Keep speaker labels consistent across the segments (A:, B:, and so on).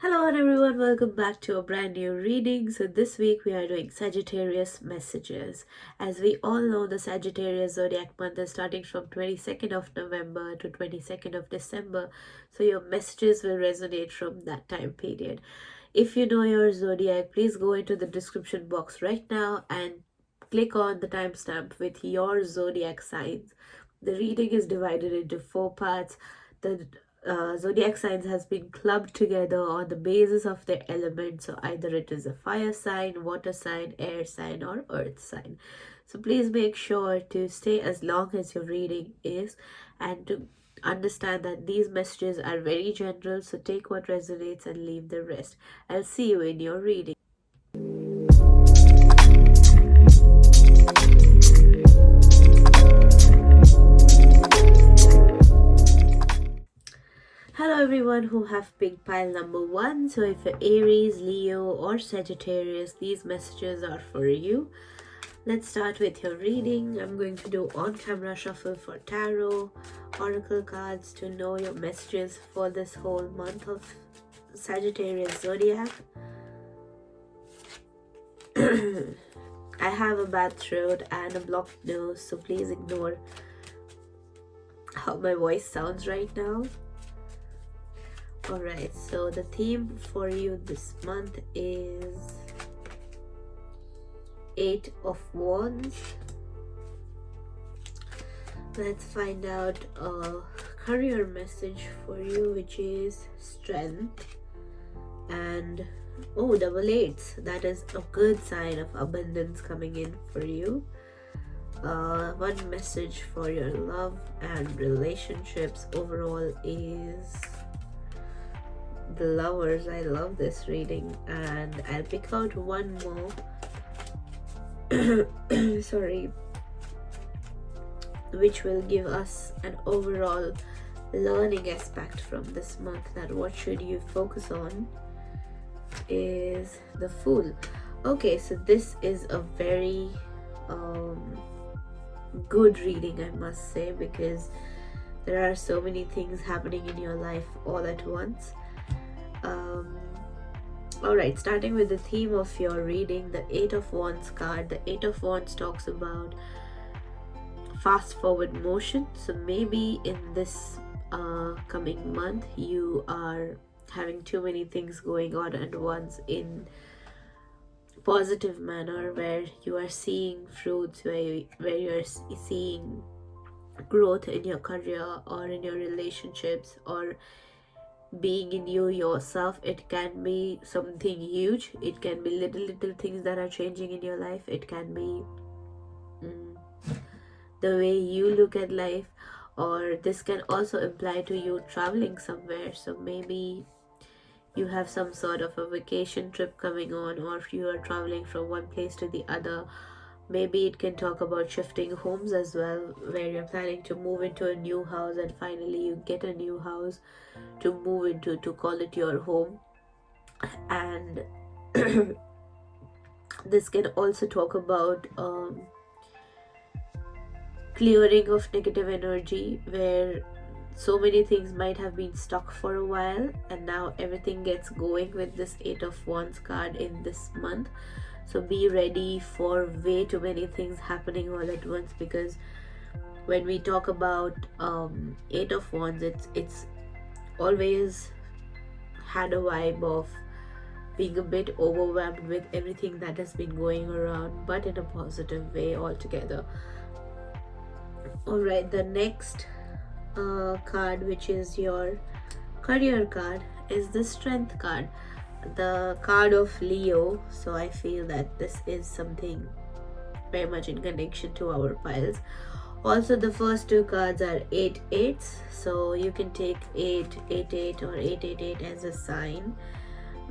A: Hello everyone, welcome back to a brand new reading. So this week we are doing Sagittarius Messages. As we all know, the Sagittarius Zodiac month is starting from 22nd of November to 22nd of December. So your messages will resonate from that time period. If you know your Zodiac, please go into the description box right now and click on the timestamp with your Zodiac signs. The reading is divided into 4 parts. The zodiac signs has been clubbed together on the basis of their element, so either it is a fire sign, water sign, air sign, or earth sign. So please make sure to stay as long as your reading is, and to understand that these messages are very general, so take what resonates and leave the rest. I'll see you in your reading. Hello everyone who have picked pile number 1. So if you're Aries, Leo or Sagittarius, these messages are for you. Let's start with your reading. I'm going to do on-camera shuffle for tarot, oracle cards to know your messages for this whole month of Sagittarius Zodiac. I have a bad throat and a blocked nose, so please ignore how my voice sounds right now. Alright, so the theme for you this month is 8 of Wands. Let's find out a career message for you, which is strength. And double eights. That is a good sign of abundance coming in for you. One message for your love and relationships overall is the Lovers. I love this reading, and I'll pick out one more sorry, which will give us an overall learning aspect from this month. That what should you focus on is the Fool. Okay, so this is a very good reading, I must say, because there are so many things happening in your life all at once. Alright, starting with the theme of your reading, the 8 of Wands card. The 8 of Wands talks about fast forward motion. So maybe in this coming month you are having too many things going on at once in positive manner, where you are seeing fruits, where you are seeing growth in your career or in your relationships or being in you yourself. It can be something huge, it can be little things that are changing in your life. It can be the way you look at life, or this can also imply to you traveling somewhere. So maybe you have some sort of a vacation trip coming on, or if you are traveling from one place to the other. Maybe it can talk about shifting homes as well, where you're planning to move into a new house and finally you get a new house to move into, to call it your home. And this can also talk about clearing of negative energy, where so many things might have been stuck for a while and now everything gets going with this 8 of Wands card in this month. So be ready for way too many things happening all at once, because when we talk about 8 of Wands, it's always had a vibe of being a bit overwhelmed with everything that has been going around, but in a positive way altogether. Alright, the next card, which is your career card, is the Strength card, the card of Leo. So I feel that this is something very much in connection to our piles. Also, the first two cards are 8 8s, so you can take 8 8 8 or 8 as a sign.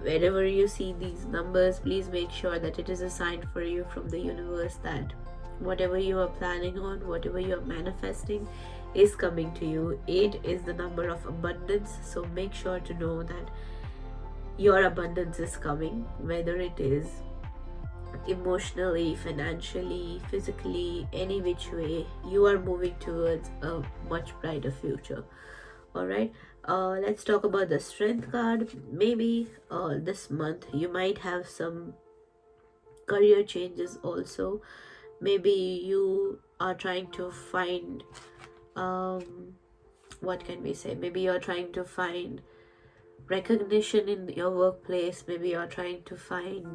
A: Wherever you see these numbers, please make sure that it is a sign for you from the universe that whatever you are planning on, whatever you are manifesting, is coming to you. 8 is the number of abundance, so make sure to know that your abundance is coming, whether it is emotionally, financially, physically, any which way. You are moving towards a much brighter future. Alright, Let's talk about the Strength card. Maybe this month you might have some career changes also. Maybe you are trying to find, what can we say, maybe you're trying to find recognition in your workplace. Maybe you're trying to find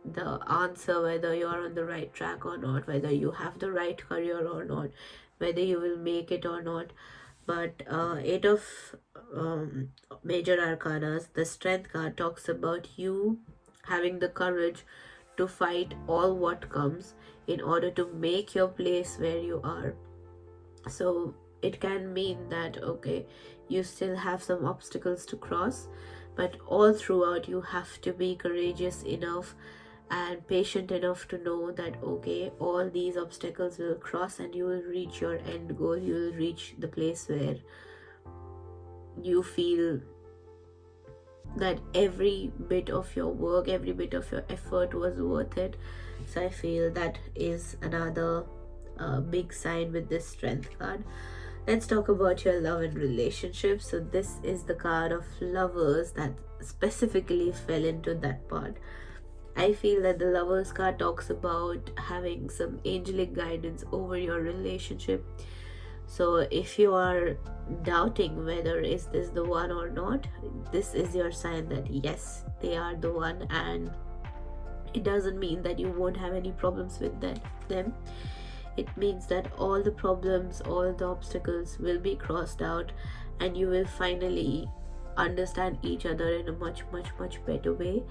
A: the answer whether you're on the right track or not, whether you have the right career or not, whether you will make it or not. But eight of um, major arcanas, the Strength card talks about you having the courage to fight all what comes in order to make your place where you are. So it can mean that, okay, you still have some obstacles to cross, but all throughout you have to be courageous enough and patient enough to know that, okay, all these obstacles will cross and you will reach your end goal. You will reach the place where you feel that every bit of your work, every bit of your effort was worth it. So I feel that is another big sign with this Strength card. Let's talk about your love and relationships. So this is the card of Lovers that specifically fell into that part. I feel that the Lovers card talks about having some angelic guidance over your relationship. So if you are doubting whether is this the one or not, this is your sign that yes, they are the one. And it doesn't mean that you won't have any problems with them. It means that all the problems, all the obstacles will be crossed out and you will finally understand each other in a much better way.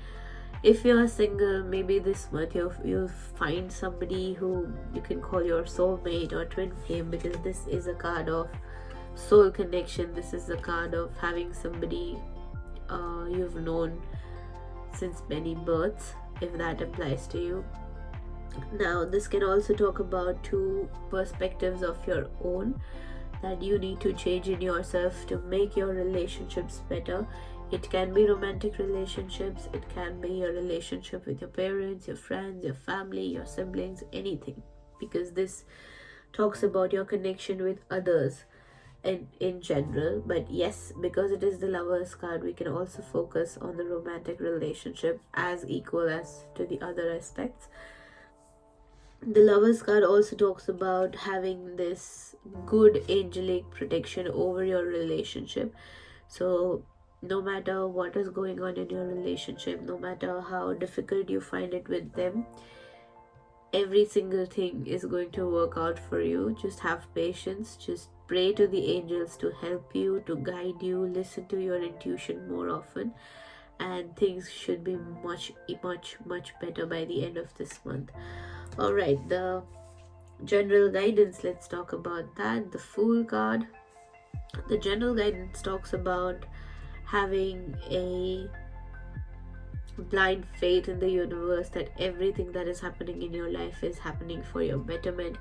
A: If you're single, maybe this month you'll find somebody who you can call your soulmate or twin flame, because this is a card of soul connection. This is a card of having somebody you've known since many births, if that applies to you. Now this can also talk about two perspectives of your own that you need to change in yourself to make your relationships better. It can be romantic relationships, it can be your relationship with your parents, your friends, your family, your siblings, anything, because this talks about your connection with others in general. But yes, because it is the Lovers card, we can also focus on the romantic relationship as equal as to the other aspects. The Lovers card also talks about having this good angelic protection over your relationship. So no matter what is going on in your relationship, no matter how difficult you find it with them, every single thing is going to work out for you. Just have patience, just pray to the angels to help you, to guide you, listen to your intuition more often, and things should be much better by the end of this month. All right, the general guidance, let's talk about that. The Fool card. The general guidance talks about having a blind faith in the universe that everything that is happening in your life is happening for your betterment.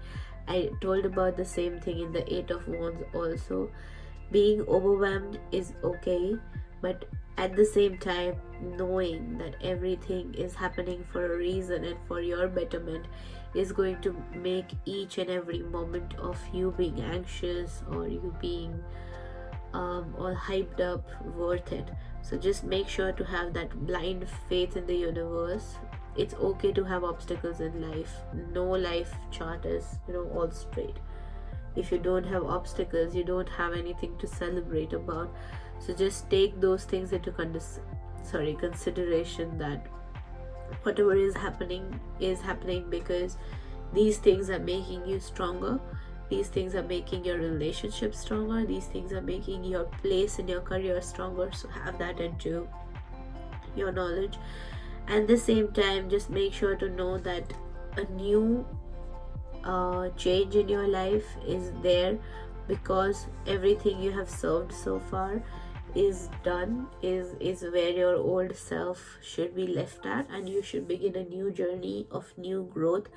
A: I told about the same thing in the Eight of Wands also. Being overwhelmed is okay, but at the same time, knowing that everything is happening for a reason and for your betterment is going to make each and every moment of you being anxious or you being all hyped up worth it. So just make sure to have that blind faith in the universe. It's okay to have obstacles in life. No life chart is all straight. If you don't have obstacles, you don't have anything to celebrate about. So just take those things into consideration, that whatever is happening because these things are making you stronger. These things are making your relationship stronger. These things are making your place in your career stronger. So have that into your knowledge. At the same time, just make sure to know that a new change in your life is there, because everything you have served so far is done, is where your old self should be left at, and you should begin a new journey of new growth.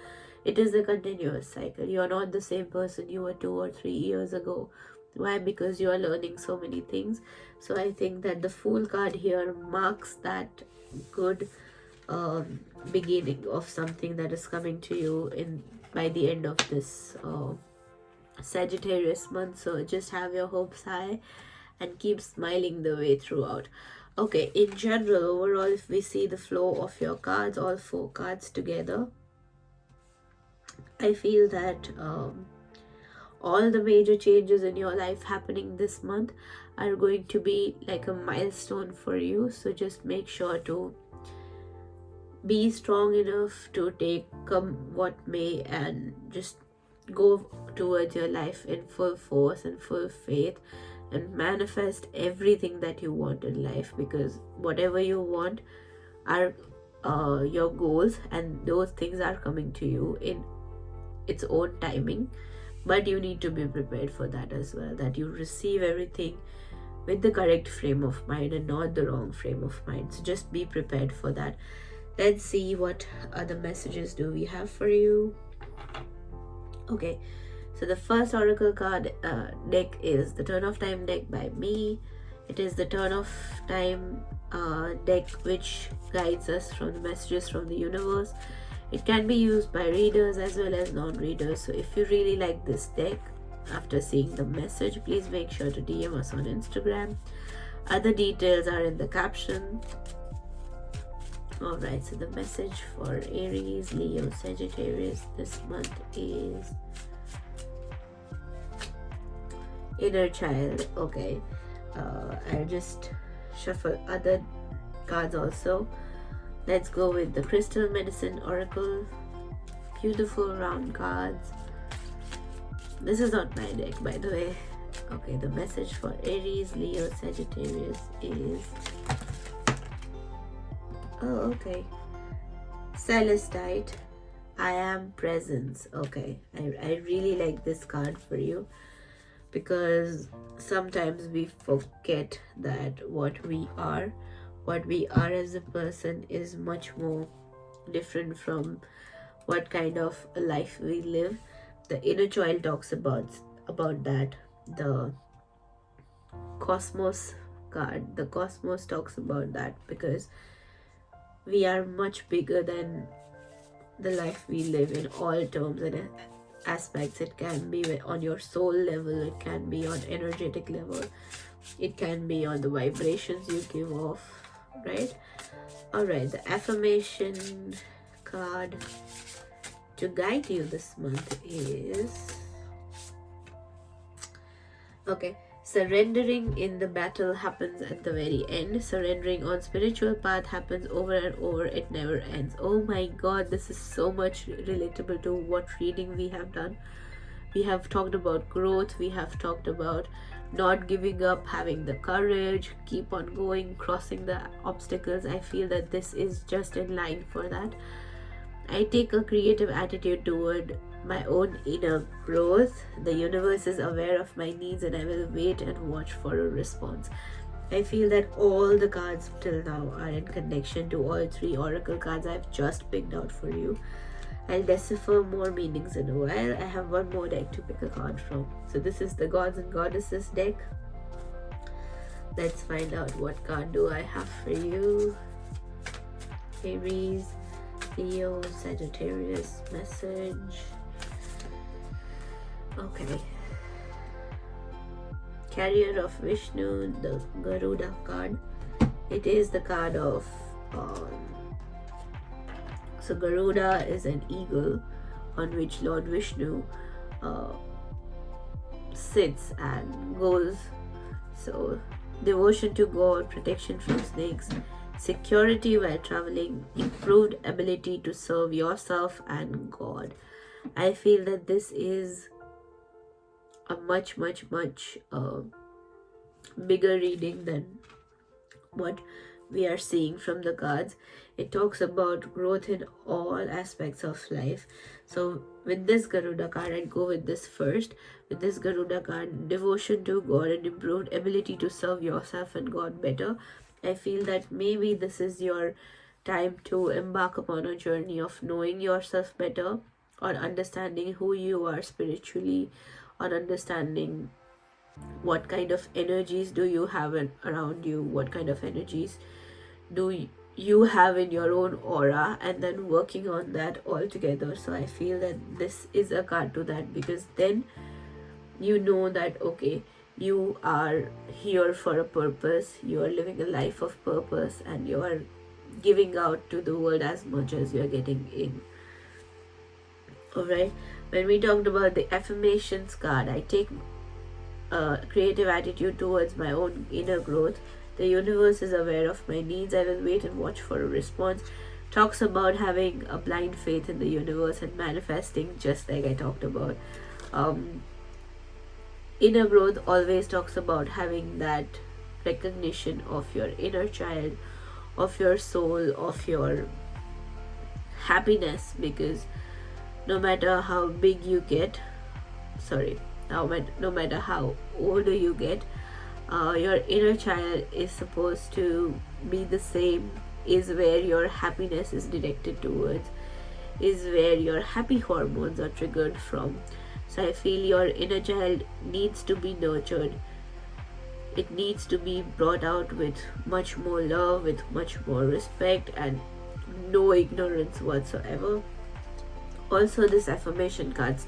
A: It is a continuous cycle. You are not the same person you were 2 or 3 years ago. Why? Because you are learning so many things. So I think that the Fool card here marks that good beginning of something that is coming to you by the end of this Sagittarius month. So just have your hopes high and keep smiling the way throughout. Okay, in general, overall, if we see the flow of your cards, all 4 cards together, I feel that all the major changes in your life happening this month are going to be like a milestone for you. So just make sure to be strong enough to take come what may and just go towards your life in full force and full faith and manifest everything that you want in life, because whatever you want are your goals, and those things are coming to you in its own timing. But you need to be prepared for that as well, that you receive everything with the correct frame of mind and not the wrong frame of mind. So just be prepared for that. Let's see what other messages do we have for you. Okay, so the first oracle card deck is the Turn of Time deck by me. It is the Turn of Time deck which guides us from the messages from the universe. It can be used by readers as well as non-readers. So if you really like this deck, after seeing the message, please make sure to DM us on Instagram. Other details are in the caption. Alright, so the message for Aries, Leo, Sagittarius this month is Inner Child. Okay, I'll just shuffle other cards also. Let's go with the Crystal Medicine Oracle. Beautiful round cards. This is not my deck, by the way. Okay, the message for Aries, Leo, Sagittarius is... oh, okay. Celestite, I am presence. Okay, I really like this card for you, because sometimes we forget that what we are as a person is much more different from what kind of a life we live. The Inner Child talks about that. The Cosmos card, the Cosmos talks about that, because we are much bigger than the life we live in all terms and aspects. It can be on your soul level, it can be on energetic level, it can be on the vibrations you give off, right? All right, the affirmation card to guide you this month is... okay, surrendering in the battle happens at the very end. Surrendering on spiritual path happens over and over, it never ends. Oh my god, this is so much relatable to what reading we have done. We have talked about growth, we have talked about not giving up, having the courage, keep on going, crossing the obstacles. I feel that this is just in line for that. I take a creative attitude toward my own inner growth. The universe is aware of my needs and I will wait and watch for a response. I feel that all the cards till now are in connection to all 3 oracle cards I've just picked out for you. I'll decipher more meanings in a while. I have one more deck to pick a card from. So this is the Gods and Goddesses deck. Let's find out what card do I have for you. Aries, Leo, Sagittarius message. Okay. Carrier of Vishnu, the Garuda card. It is the card of so Garuda is an eagle on which Lord Vishnu sits and goes. So devotion to God, protection from snakes, security while traveling, improved ability to serve yourself and God. I feel that this is a much bigger reading than what we are seeing from the cards. It talks about growth in all aspects of life. So with this Garuda card, I'd go with this first. With this Garuda card, devotion to God and improved ability to serve yourself and God better. I feel that maybe this is your time to embark upon a journey of knowing yourself better, on understanding who you are spiritually, on understanding what kind of energies do you have around you, what kind of energies do you have in your own aura, and then working on that all together. So I feel that this is a card to that, because then you know that okay, you are here for a purpose, you are living a life of purpose, and you are giving out to the world as much as you are getting in. Alright, when we talked about the affirmations card, I take a creative attitude towards my own inner growth. The universe is aware of my needs. I will wait and watch for a response. Talks about having a blind faith in the universe and manifesting, just like I talked about. Inner growth always talks about having that recognition of your inner child, of your soul, of your happiness, because no matter how big you get, no matter how older you get, your inner child is supposed to be the same, is where your happiness is directed towards, is where your happy hormones are triggered from. So I feel your inner child needs to be nurtured. It needs to be brought out with much more love, with much more respect, and no ignorance whatsoever. Also, this affirmation card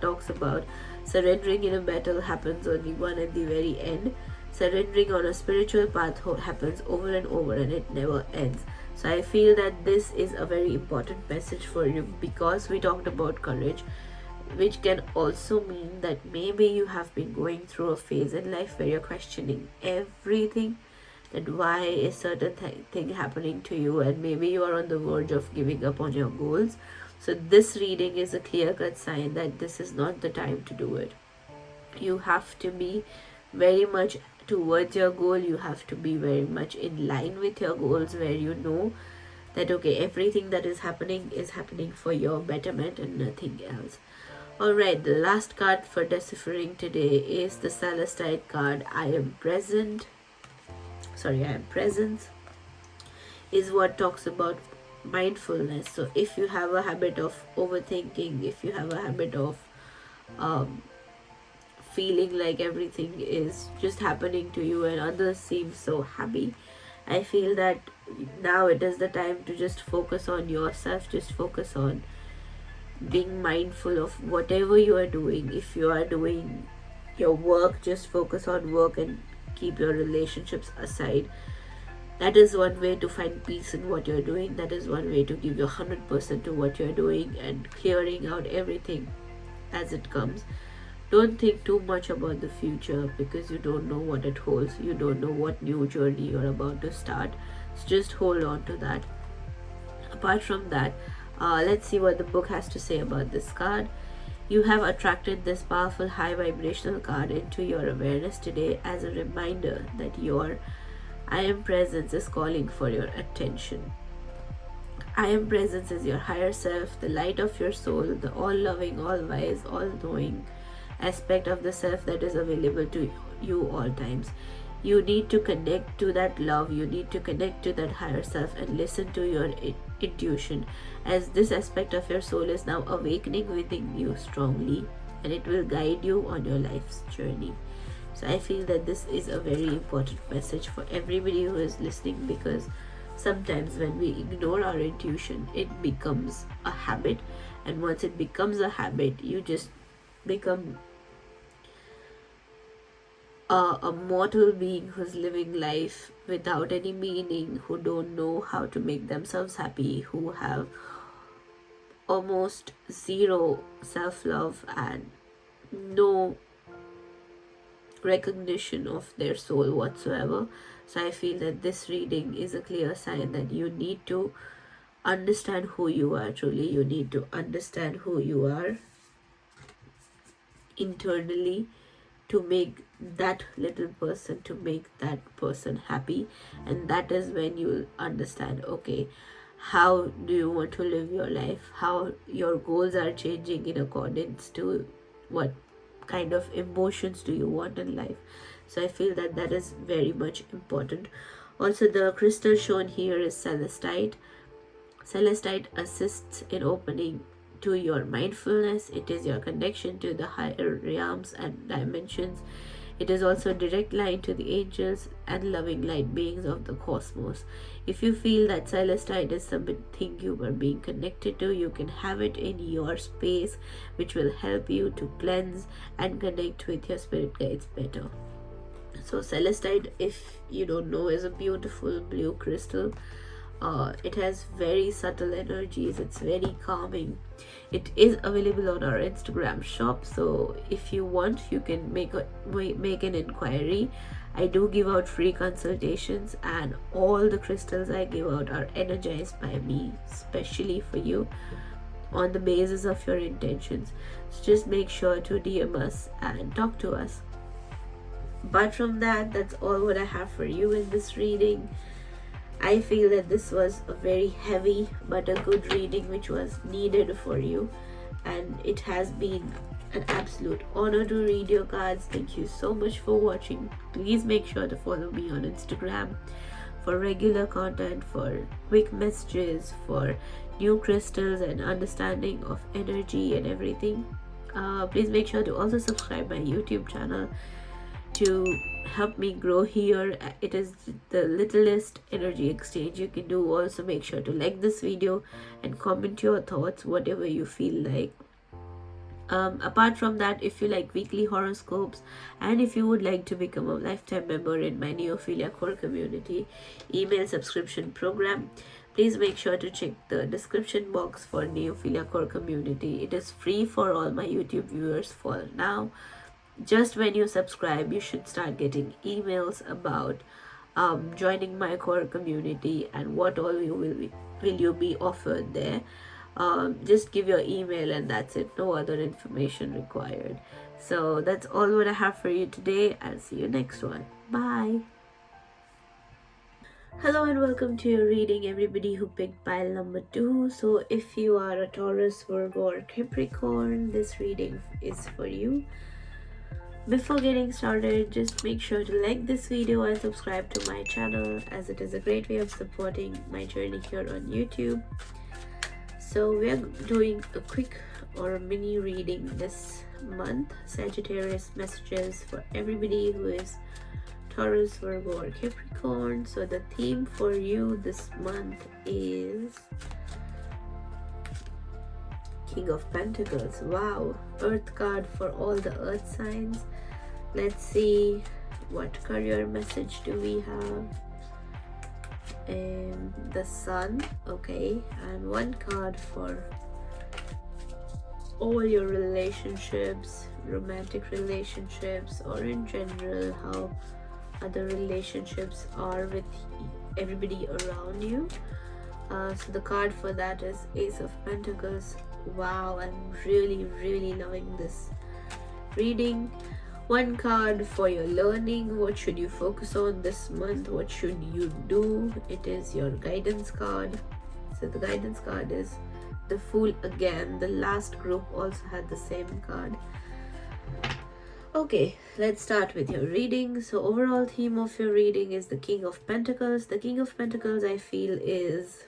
A: talks about surrendering in a battle happens only one at the very end. Surrendering on a spiritual path happens over and over, and it never ends. So I feel that this is a very important message for you, because we talked about courage, which can also mean that maybe you have been going through a phase in life where you're questioning everything, that why is certain thing happening to you, and maybe you are on the verge of giving up on your goals. So this reading is a clear-cut sign that this is not the time to do it. You have to be very much towards your goal. You have to be very much in line with your goals, where you know that okay, everything that is happening for your betterment and nothing else. Alright, the last card for deciphering today is the Celestite card. I am presence, is what talks about mindfulness. So if you have a habit of overthinking, if you have a habit of feeling like everything is just happening to you and others seem so happy, I feel that now it is the time to just focus on yourself, just focus on being mindful of whatever you are doing. If you are doing your work, just focus on work and keep your relationships aside. That is one way to find peace in what you're doing. That is one way to give your 100% to what you're doing and clearing out everything as it comes. Don't think too much about the future, because you don't know what it holds. You don't know what new journey you're about to start. So just hold on to that. Apart from that, let's see what the book has to say about this card. You have attracted this powerful high vibrational card into your awareness today as a reminder that your I am presence is calling for your attention. I am presence is your higher self, the light of your soul, the all-loving, all-wise, all-knowing aspect of the self that is available to you all times. You need to connect to that love. You need to connect to that higher self and listen to your intuition, as this aspect of your soul is now awakening within you strongly, and it will guide you on your life's journey. So I feel that this is a very important message for everybody who is listening, because sometimes when we ignore our intuition, it becomes a habit, and once it becomes a habit, you just become a mortal being who's living life without any meaning, who don't know how to make themselves happy, who have almost zero self-love and no recognition of their soul whatsoever. So I feel that this reading is a clear sign that you need to understand who you are truly. You need to understand who you are internally, to make that little person, to make that person happy. And that is when you'll understand, okay, how do you want to live your life, how your goals are changing in accordance to what kind of emotions do you want in life. So I feel that that is very much important. Also, the crystal shown here is Celestite. Celestite assists in opening to your mindfulness. It is your connection to the higher realms and dimensions. It is also a direct line to the angels and loving light beings of the cosmos. If you feel that Celestite is something you were being connected to, you can have it in your space, which will help you to cleanse and connect with your spirit guides better. So Celestite, if you don't know, is a beautiful blue crystal. It has very subtle energies. It's very calming. It is available on our Instagram shop, so if you want, you can make an inquiry. I do give out free consultations, and all the crystals I give out are energized by me, especially for you, on the basis of your intentions. So just make sure to DM us and talk to us. But from that's all what I have for you in this reading. I feel that this was a very heavy but a good reading which was needed for you, and it has been an absolute honor to read your cards. Thank you so much for watching. Please make sure to follow me on Instagram for regular content, for quick messages, for new crystals and understanding of energy and everything. Please make sure to also subscribe my YouTube channel to help me grow here. It is the littlest energy exchange you can do. Also make sure to like this video and comment your thoughts, whatever you feel like. Apart from that, if you like weekly horoscopes and if you would like to become a lifetime member in my Neophilia core community email subscription program, please make sure to check the description box for Neophilia core community. It is free for all my YouTube viewers for now. Just when you subscribe, you should start getting emails about joining my core community and what all will you be offered there. Just give your email and that's it. No other information required. So that's all what I have for you today. I'll see you next one. Bye. Hello and welcome to your reading, everybody who picked pile number 2. So if you are a Taurus, Virgo or Capricorn, this reading is for you. Before getting started, just make sure to like this video and subscribe to my channel, as it is a great way of supporting my journey here on YouTube. So we are doing a quick or a mini reading this month, Sagittarius messages for everybody who is Taurus, Virgo or Capricorn. So the theme for you this month is King of Pentacles. Wow, Earth card for all the Earth signs. Let's see what career message do we have. The Sun, okay, and one card for all your relationships, romantic relationships, or in general how other relationships are with everybody around you. So the card for that is Ace of Pentacles. Wow, I'm really loving this reading. One card for your learning. What should you focus on this month? What should you do? It is your guidance card. So the guidance card is the Fool again. The last group also had the same card. Okay, let's start with your reading. So overall theme of your reading is the King of Pentacles. The King of Pentacles, I feel, is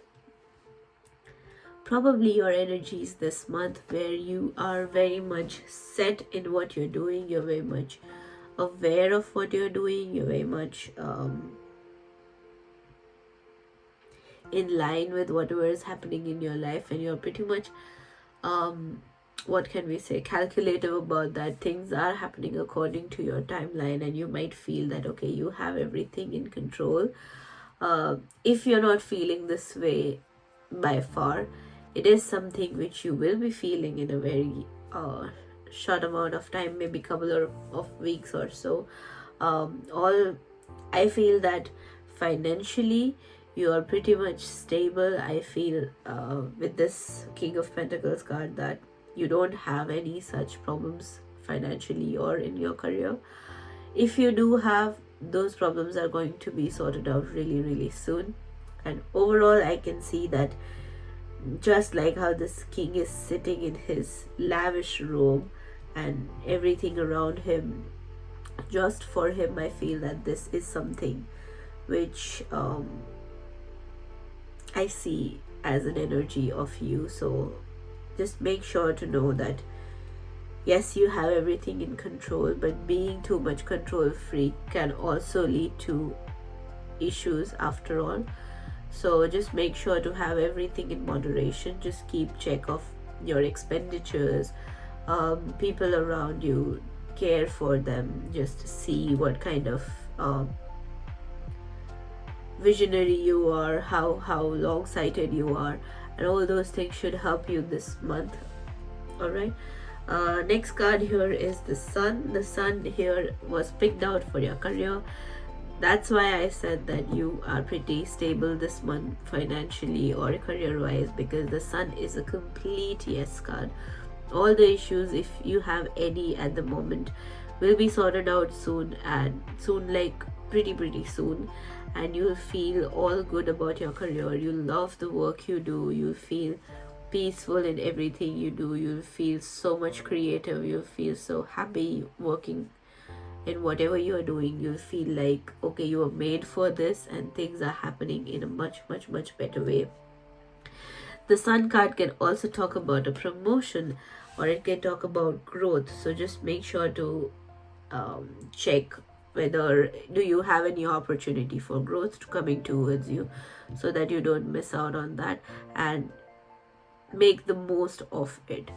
A: probably your energies this month, where you are very much set in what you're doing. You're very much aware of what you're doing. You're very much in line with whatever is happening in your life, and you're pretty much what can we say, calculative about that. Things are happening according to your timeline, and you might feel that okay, you have everything in control. If you're not feeling this way by far, it is something which you will be feeling in a very short amount of time, maybe couple of weeks or so. I feel that financially you are pretty much stable. I feel with this King of Pentacles card that you don't have any such problems financially or in your career. If you do have, those problems are going to be sorted out really soon. And overall I can see that just like how this king is sitting in his lavish robe and everything around him just for him, I feel that this is something which I see as an energy of you. So just make sure to know that Yes, you have everything in control, but being too much control freak can also lead to issues after all. So just make sure to have everything in moderation. Just keep check of your expenditures, people around you, care for them, just see what kind of visionary you are, how long sighted you are, and all those things should help you this month. All right. Next card here is the Sun. The Sun here was picked out for your career. That's why I said that you are pretty stable this month financially or career wise, because the Sun is a complete yes card. All the issues, if you have any at the moment, will be sorted out soon, and soon, like pretty soon, and you'll feel all good about your career. You'll love the work you do. You'll feel peaceful in everything you do. You'll feel so much creative. You'll feel so happy working in whatever you are doing. You'll feel like, okay, you are made for this, and things are happening in a much better way. The Sun card can also talk about a promotion, or it can talk about growth. So just make sure to check whether do you have any opportunity for growth coming towards you, so that you don't miss out on that and make the most of it.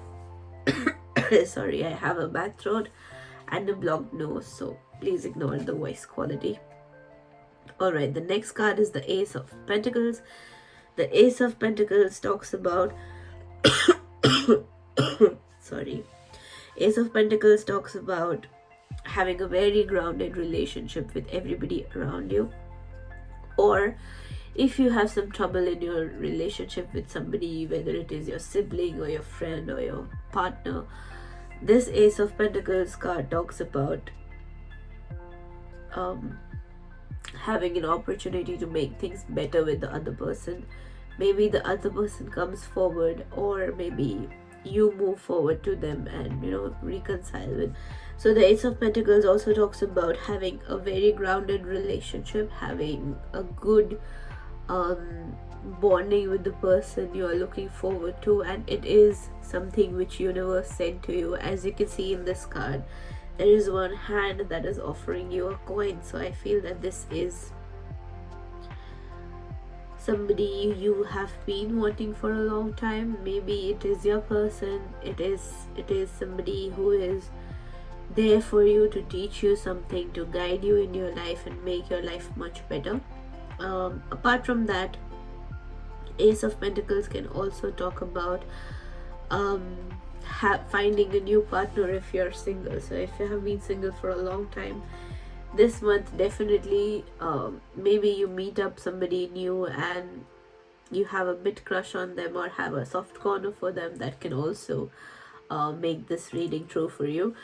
A: Sorry, I have a bad throat and a blocked nose, so please ignore the voice quality. Alright, the next card is the Ace of Pentacles. The Ace of Pentacles talks about sorry. Ace of Pentacles talks about having a very grounded relationship with everybody around you, or if you have some trouble in your relationship with somebody, whether it is your sibling or your friend or your partner, this Ace of Pentacles card talks about having an opportunity to make things better with the other person. Maybe the other person comes forward, or maybe you move forward to them and reconcile with. So the Ace of Pentacles also talks about having a very grounded relationship, having a good bonding with the person you are looking forward to, and it is something which universe sent to you. As you can see in this card, there is one hand that is offering you a coin. So I feel that this is somebody you have been wanting for a long time. Maybe it is your person. It is somebody who is there for you to teach you something, to guide you in your life and make your life much better. Apart from that, Ace of Pentacles can also talk about finding a new partner if you're single. So if you have been single for a long time, this month definitely maybe you meet up somebody new and you have a bit crush on them or have a soft corner for them. That can also make this reading true for you.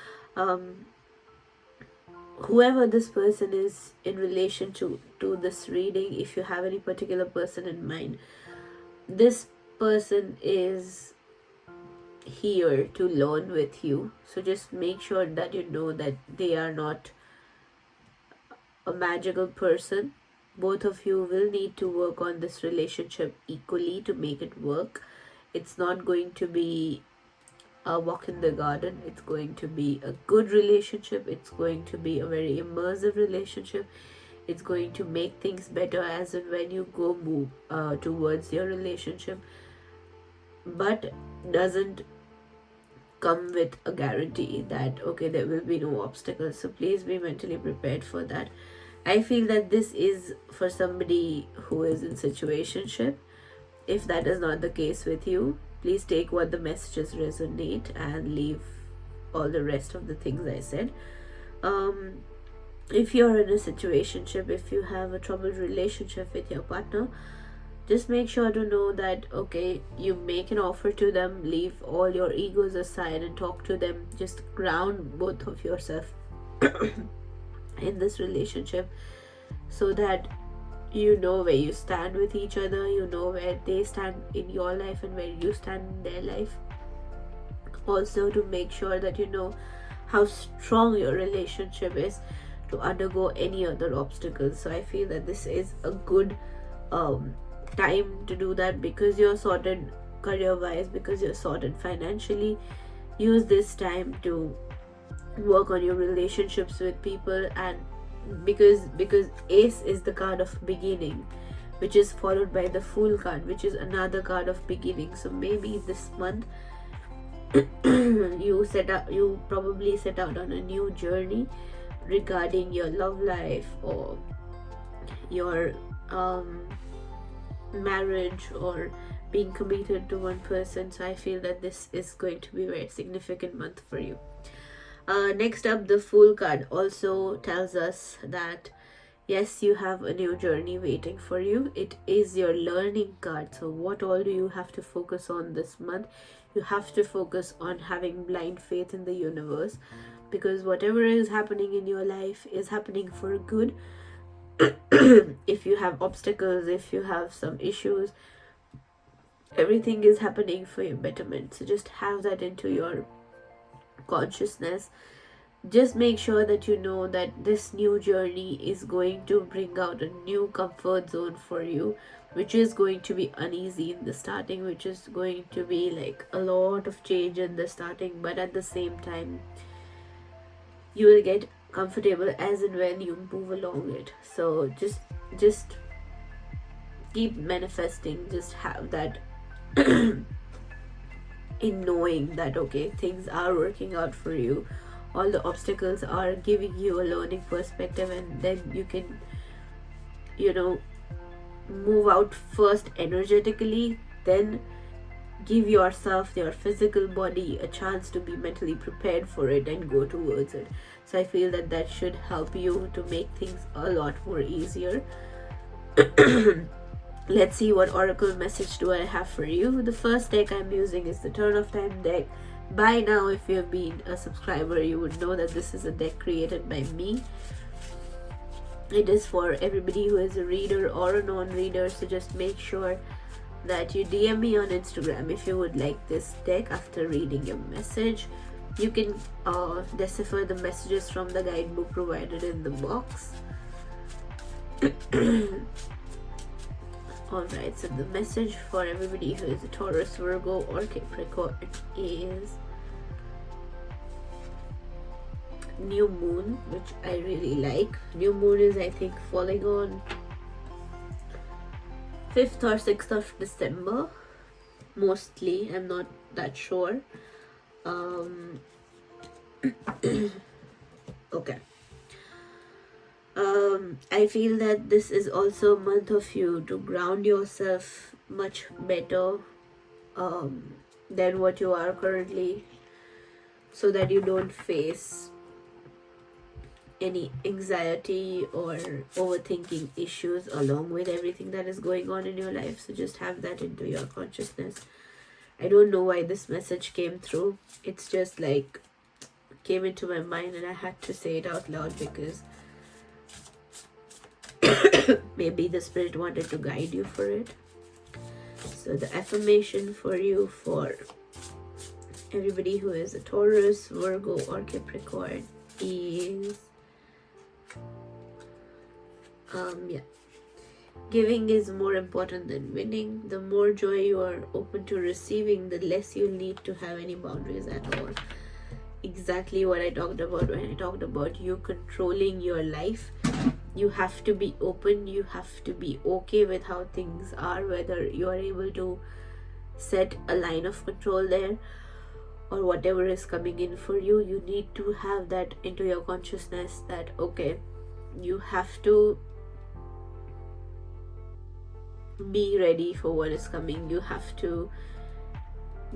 A: Whoever this person is in relation to this reading, if you have any particular person in mind, this person is here to learn with you. So just make sure that you know that they are not a magical person. Both of you will need to work on this relationship equally to make it work. It's not going to be a walk in the garden. It's going to be a good relationship. It's going to be a very immersive relationship. It's going to make things better as and when you go move towards your relationship, but doesn't come with a guarantee that okay, there will be no obstacles. So please be mentally prepared for that. I feel that this is for somebody who is in situationship. If that is not the case with you, please take what the messages resonate and leave all the rest of the things I said. If you're in a situationship, if you have a troubled relationship with your partner, just make sure to know that okay, you make an offer to them, leave all your egos aside and talk to them. Just ground both of yourself in this relationship, so that you know where you stand with each other, you know where they stand in your life and where you stand in their life. Also to make sure that you know how strong your relationship is to undergo any other obstacles. So I feel that this is a good time to do that, because you're sorted career wise, because you're sorted financially, use this time to work on your relationships with people. And because Ace is the card of beginning, which is followed by the Fool card, which is another card of beginning. So maybe this month you probably set out on a new journey regarding your love life or your marriage or being committed to one person. So I feel that this is going to be a very significant month for you. Next up, the Fool card also tells us that yes, you have a new journey waiting for you. It is your learning card. So what all do you have to focus on this month? You have to focus on having blind faith in the universe, because whatever is happening in your life is happening for good. If you have obstacles, if you have some issues, everything is happening for your betterment. So just have that into your consciousness. Just make sure that you know that this new journey is going to bring out a new comfort zone for you, which is going to be uneasy in the starting, which is going to be like a lot of change in the starting, but at the same time you will get comfortable as and when you move along it. So just keep manifesting. Just have that in knowing that okay, things are working out for you. All the obstacles are giving you a learning perspective, and then you can, move out first energetically, then give yourself, your physical body, a chance to be mentally prepared for it and go towards it. So I feel that that should help you to make things a lot more easier. Let's see what oracle message do I have for you. The first deck I'm using is the Turn of Time deck. By now, if you have been a subscriber, you would know that this is a deck created by me. It is for everybody who is a reader or a non-reader, so just make sure that you DM me on Instagram if you would like this deck after reading your message. You can decipher the messages from the guidebook provided in the box. Alright, so the message for everybody who is a Taurus, Virgo or Capricorn is New Moon, which I really like. New Moon is, I think, falling on 5th or 6th of December. Mostly, I'm not that sure. Okay. I feel that this is also a month of you to ground yourself much better than what you are currently, so that you don't face any anxiety or overthinking issues along with everything that is going on in your life. So just have that into your consciousness. I don't know why this message came through. It's just like came into my mind and I had to say it out loud, because maybe the spirit wanted to guide you for it. So the affirmation for you, for everybody who is a Taurus, Virgo or Capricorn is giving is more important than winning. The more joy you are open to receiving, the less you need to have any boundaries at all. Exactly what I talked about when I talked about you controlling your life. You have to be open, you have to be okay with how things are, whether you are able to set a line of control there or whatever is coming in for you. You need to have that into your consciousness that okay, you have to be ready for what is coming. You have to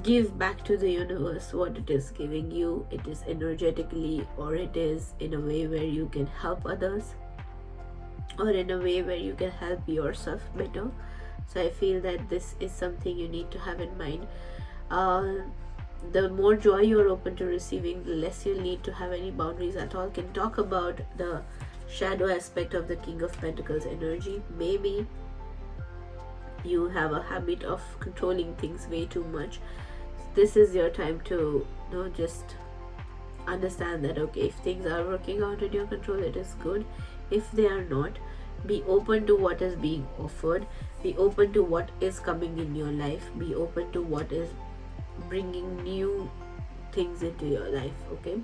A: give back to the universe what it is giving you. It is energetically, or it is in a way where you can help others, or in a way where you can help yourself better. So I feel that this is something you need to have in mind. The more joy you're open to receiving, the less you'll need to have any boundaries at all. Can talk about the shadow aspect of the King of Pentacles energy. Maybe you have a habit of controlling things way too much. This is your time to just understand that okay, if things are working out in your control, it is good. If they are not, be open to what is being offered. Be open to what is coming in your life. Be open to what is bringing new things into your life. Okay,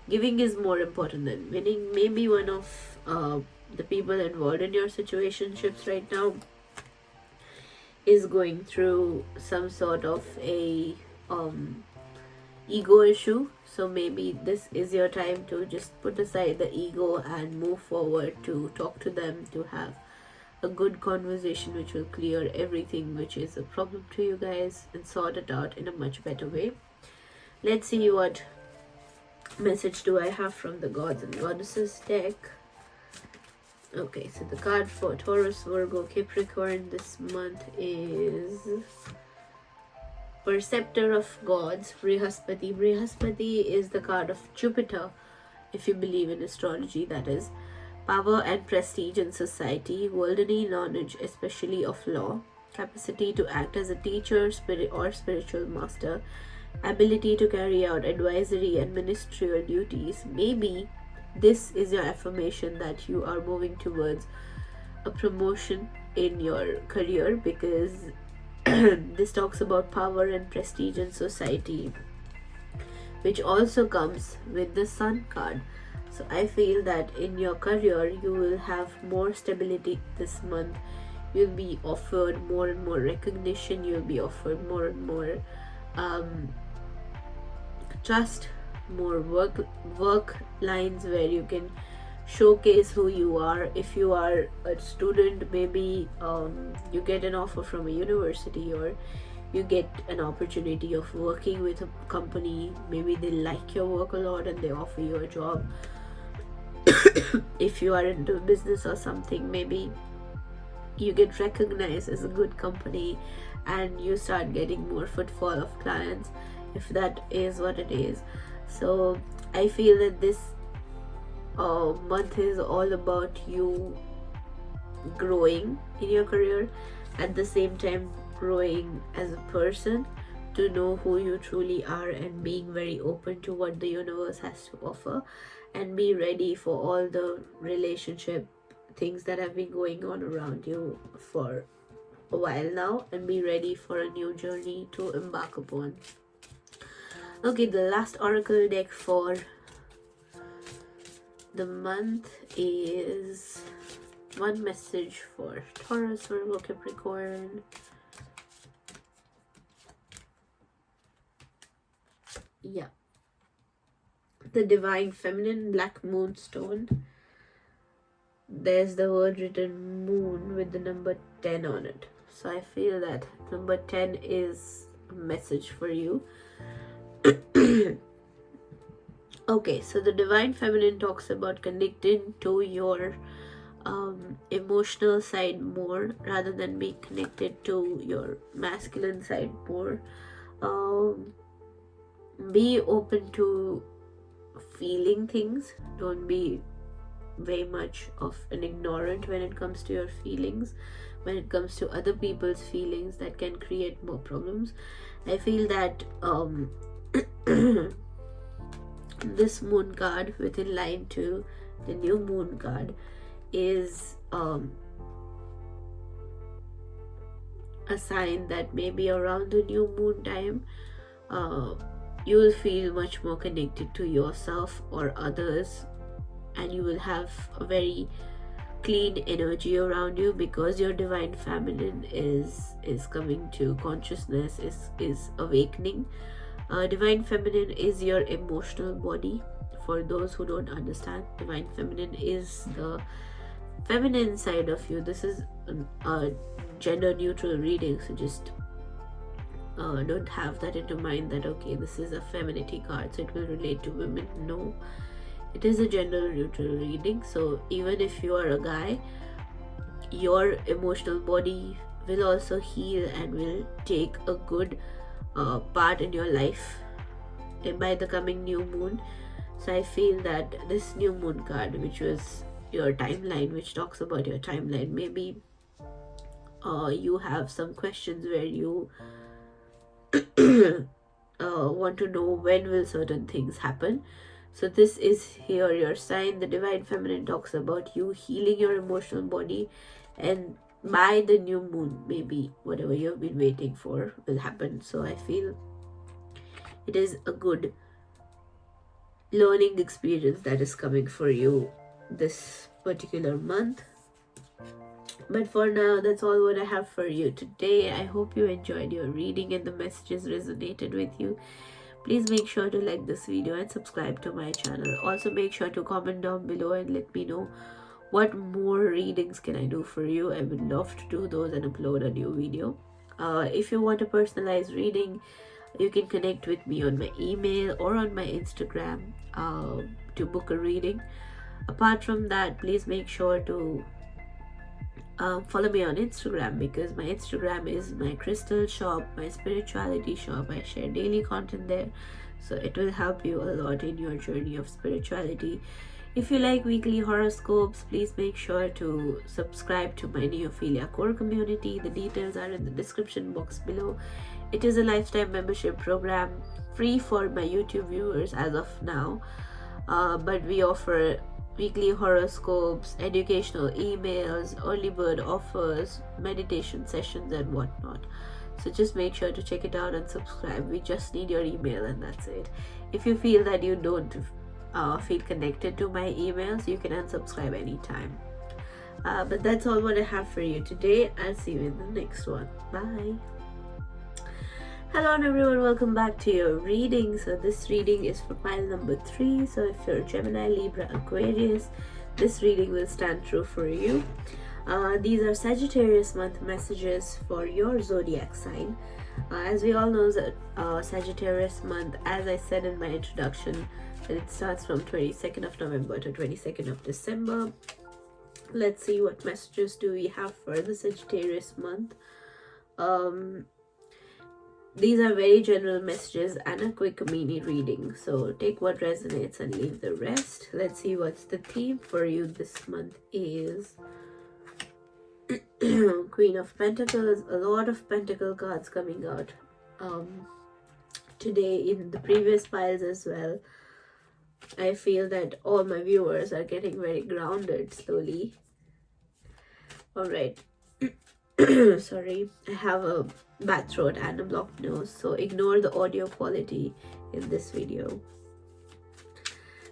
A: giving is more important than winning. Maybe one of the people involved in your situationships right now is going through some sort of a ego issue. So maybe this is your time to just put aside the ego and move forward, to talk to them, to have a good conversation which will clear everything which is a problem to you guys and sort it out in a much better way. Let's see what message do I have from the gods and goddesses deck. Okay, so the card for Taurus, Virgo, Capricorn this month is Perceptor of Gods, Brihaspati. Brihaspati is the card of Jupiter, if you believe in astrology, that is. Power and prestige in society, worldly knowledge, especially of law, capacity to act as a teacher, spirit or spiritual master, ability to carry out advisory and ministerial duties. Maybe this is your affirmation that you are moving towards a promotion in your career, because this talks about power and prestige in society, which also comes with the Sun card. So I feel that in your career you will have more stability this month. You'll be offered more and more recognition. You'll be offered more and more trust, more work lines where you can showcase who you are. If you are a student, maybe you get an offer from a university, or you get an opportunity of working with a company. Maybe they like your work a lot and they offer you a job. If you are into business or something, maybe you get recognized as a good company and you start getting more footfall of clients, if that is what it is. So I feel that this month is all about you growing in your career, at the same time growing as a person, to know who you truly are, and being very open to what the universe has to offer, and be ready for all the relationship things that have been going on around you for a while now, and be ready for a new journey to embark upon. Okay, the last oracle deck for the month is one message for Taurus, Virgo, Capricorn. Yeah, the Divine Feminine, Black Moonstone. There's the word written moon with the number 10 on it. So I feel that number 10 is a message for you. Okay, so the Divine Feminine talks about connecting to your emotional side more, rather than being connected to your masculine side more. Be open to feeling things. Don't be very much of an ignorant when it comes to your feelings, when it comes to other people's feelings that can create more problems. I feel that this moon card within line to the new moon card is a sign that maybe around the new moon time you will feel much more connected to yourself or others, and you will have a very clean energy around you, because your Divine Feminine is coming to consciousness, is awakening. Divine Feminine is your emotional body. For those who don't understand, Divine Feminine is the feminine side of you. This is a gender neutral reading, so just don't have that into mind that okay, this is a femininity card so it will relate to women. No, it is a gender neutral reading. So even if you are a guy, your emotional body will also heal and will take a good part in your life by the coming new moon. So I feel that this new moon card, which was your timeline, which talks about your timeline, maybe you have some questions where you want to know when will certain things happen. So this is here your sign. The Divine Feminine talks about you healing your emotional body, and by the new moon, maybe whatever you've been waiting for will happen. So I feel It is a good learning experience that is coming for you this particular month. But for now, that's all what I have for you today. I hope you enjoyed your reading and the messages resonated with you. Please make sure to like this video and subscribe to my channel. Also make sure to comment down below and let me know what more readings can I do for you. I would love to do those and upload a new video. If you want a personalized reading, you can connect with me on my email or on my Instagram to book a reading. Apart from that, please make sure to follow me on Instagram, because my Instagram is my crystal shop, my spirituality shop. I share daily content there, so it will help you a lot in your journey of spirituality. If you like weekly horoscopes, please make sure to subscribe to my Neophilia core community. The details are in the description box below. It is a lifetime membership program, free for my YouTube viewers as of now, but we offer weekly horoscopes, educational emails, early bird offers, meditation sessions and whatnot. So just make sure to check it out and subscribe. We just need your email and that's it. If you feel that you don't feel connected to my emails, you can unsubscribe anytime. But that's all what I have for you today. I'll see you in the next one. Bye. Hello everyone, welcome back to your reading. So this reading is for pile number 3. So if you're Gemini, Libra, Aquarius, this reading will stand true for you. These are Sagittarius month messages for your zodiac sign. As we all know, that Sagittarius month, as I said in my introduction, that it starts from 22nd of November to 22nd of December. Let's see what messages do we have for the Sagittarius month. These are very general messages and a quick mini reading, so take what resonates and leave the rest. Let's see what's the theme for you this month is. Queen of Pentacles, a lot of Pentacle cards coming out today in the previous piles as well. I feel that all my viewers are getting very grounded slowly. Alright. Sorry, I have a bad throat and a blocked nose, so ignore the audio quality in this video.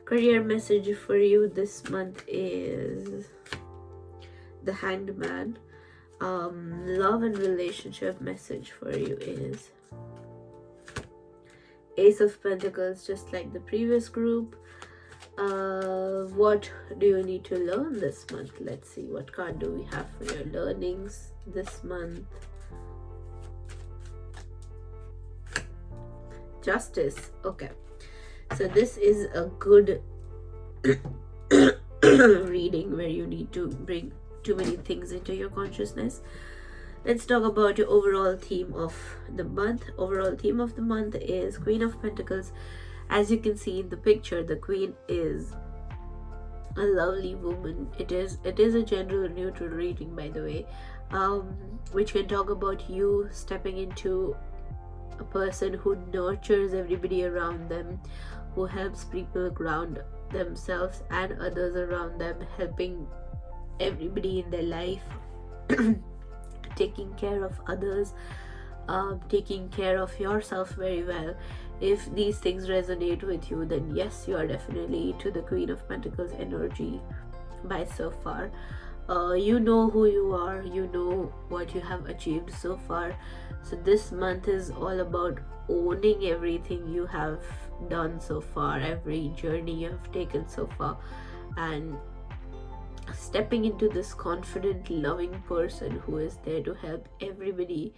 A: Career message for you this month is the Hanged Man. Love and relationship message for you is Ace of Pentacles, just like the previous group. What do you need to learn this month? Let's see, what card do we have for your learnings this month? Justice. Okay, so this is a good reading where you need to bring too many things into your consciousness. Let's talk about your overall theme of the month. Overall theme of the month is Queen of Pentacles. As you can see in the picture, the Queen is a lovely woman. It is a general neutral reading, by the way, which can talk about you stepping into a person who nurtures everybody around them, who helps people ground themselves and others around them, helping everybody in their life, taking care of others, taking care of yourself very well. If these things resonate with you, then yes, you are definitely to the Queen of Pentacles energy by so far. You know who you are, you know what you have achieved so far. So this month is all about owning everything you have done so far, every journey you have taken so far, and stepping into this confident, loving person who is there to help everybody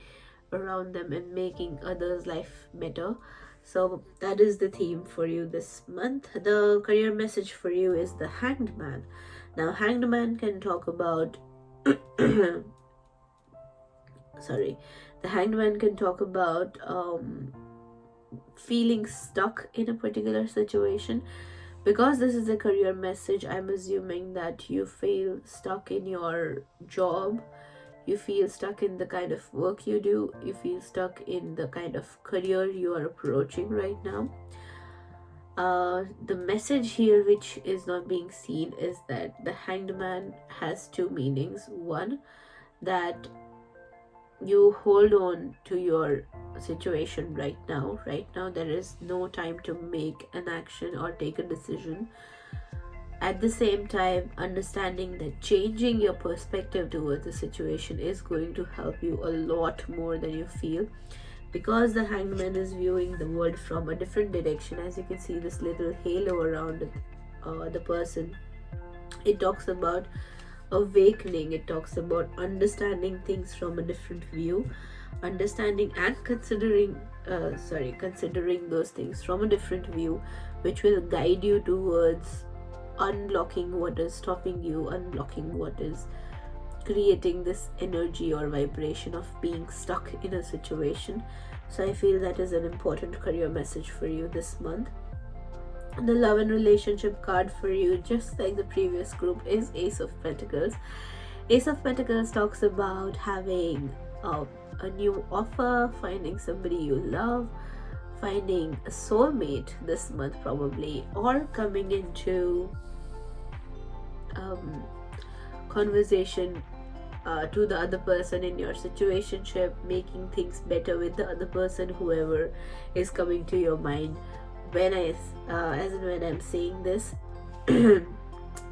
A: around them and making others' life better. So that is the theme for you this month. The career message for you is the Hanged Man. Now, Hanged Man can talk about sorry, the Hanged Man can talk about feeling stuck in a particular situation. Because this is a career message, I'm assuming that you feel stuck in your job, you feel stuck in the kind of work you do, you feel stuck in the kind of career you are approaching right now. The message here, which is not being seen, is that the Hanged Man has two meanings. One, that you hold on to your situation right now. Right now there is no time to make an action or take a decision. At the same time, understanding that changing your perspective towards the situation is going to help you a lot more than you feel, because the Hangman is viewing the world from a different direction. As you can see, this little halo around the person, it talks about awakening, it talks about understanding things from a different view, understanding and considering those things from a different view, which will guide you towards unblocking what is stopping you, unblocking what is creating this energy or vibration of being stuck in a situation. So I feel that is an important career message for you this month. The love and relationship card for you, just like the previous group, is Ace of Pentacles. Ace of Pentacles talks about having a new offer, finding somebody you love, finding a soulmate this month probably, or coming into conversation to the other person in your situationship, making things better with the other person, whoever is coming to your mind. When I'm saying this,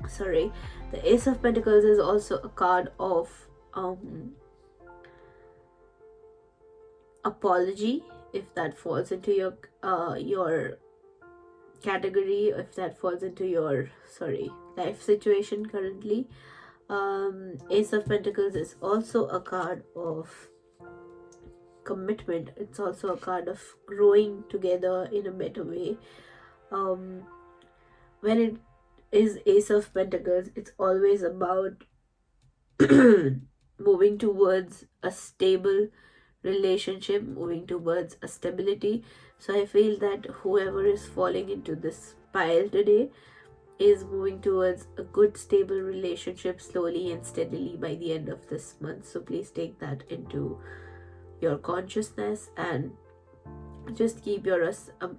A: sorry, the Ace of Pentacles is also a card of apology, if that falls into your category, if that falls into your life situation currently. Ace of Pentacles is also a card of commitment. It's also a card of growing together in a better way. When it is Ace of Pentacles, it's always about moving towards a stable relationship, moving towards a stability. So I feel that whoever is falling into this pile today is moving towards a good stable relationship slowly and steadily by the end of this month. So please take that into your consciousness and just keep your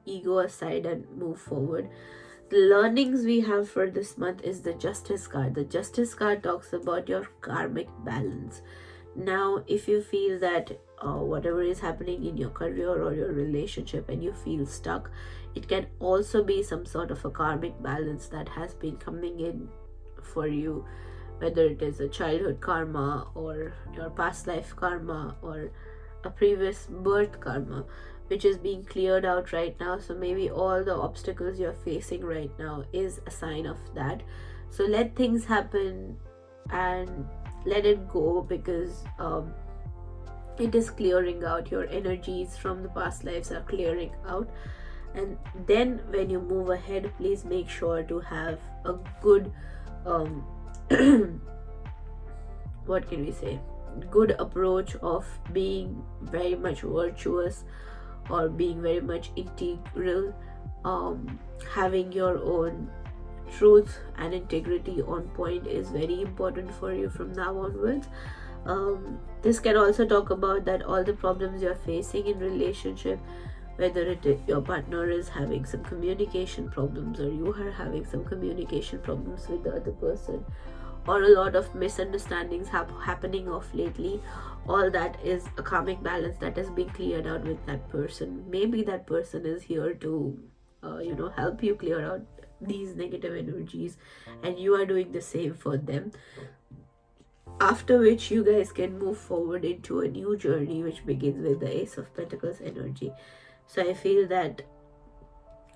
A: ego aside and move forward. The learnings we have for this month is the Justice card. The Justice card talks about your karmic balance. Now, if you feel that whatever is happening in your career or your relationship and you feel stuck, it can also be some sort of a karmic balance that has been coming in for you, whether it is a childhood karma or your past life karma or a previous birth karma, which is being cleared out right now. So maybe all the obstacles you're facing right now is a sign of that. So let things happen and let it go, because it is clearing out. Your energies from the past lives are clearing out. And then when you move ahead, please make sure to have a good what can we say, good approach of being very much virtuous or being very much integral. Having your own truth and integrity on point is very important for you from now onwards. This can also talk about that all the problems you're facing in relationship, whether your partner is having some communication problems or you are having some communication problems with the other person, or a lot of misunderstandings happening of lately, all that is a karmic balance that is being cleared out with that person. Maybe that person is here to help you clear out these negative energies, and you are doing the same for them, after which you guys can move forward into a new journey which begins with the Ace of Pentacles energy. So I feel that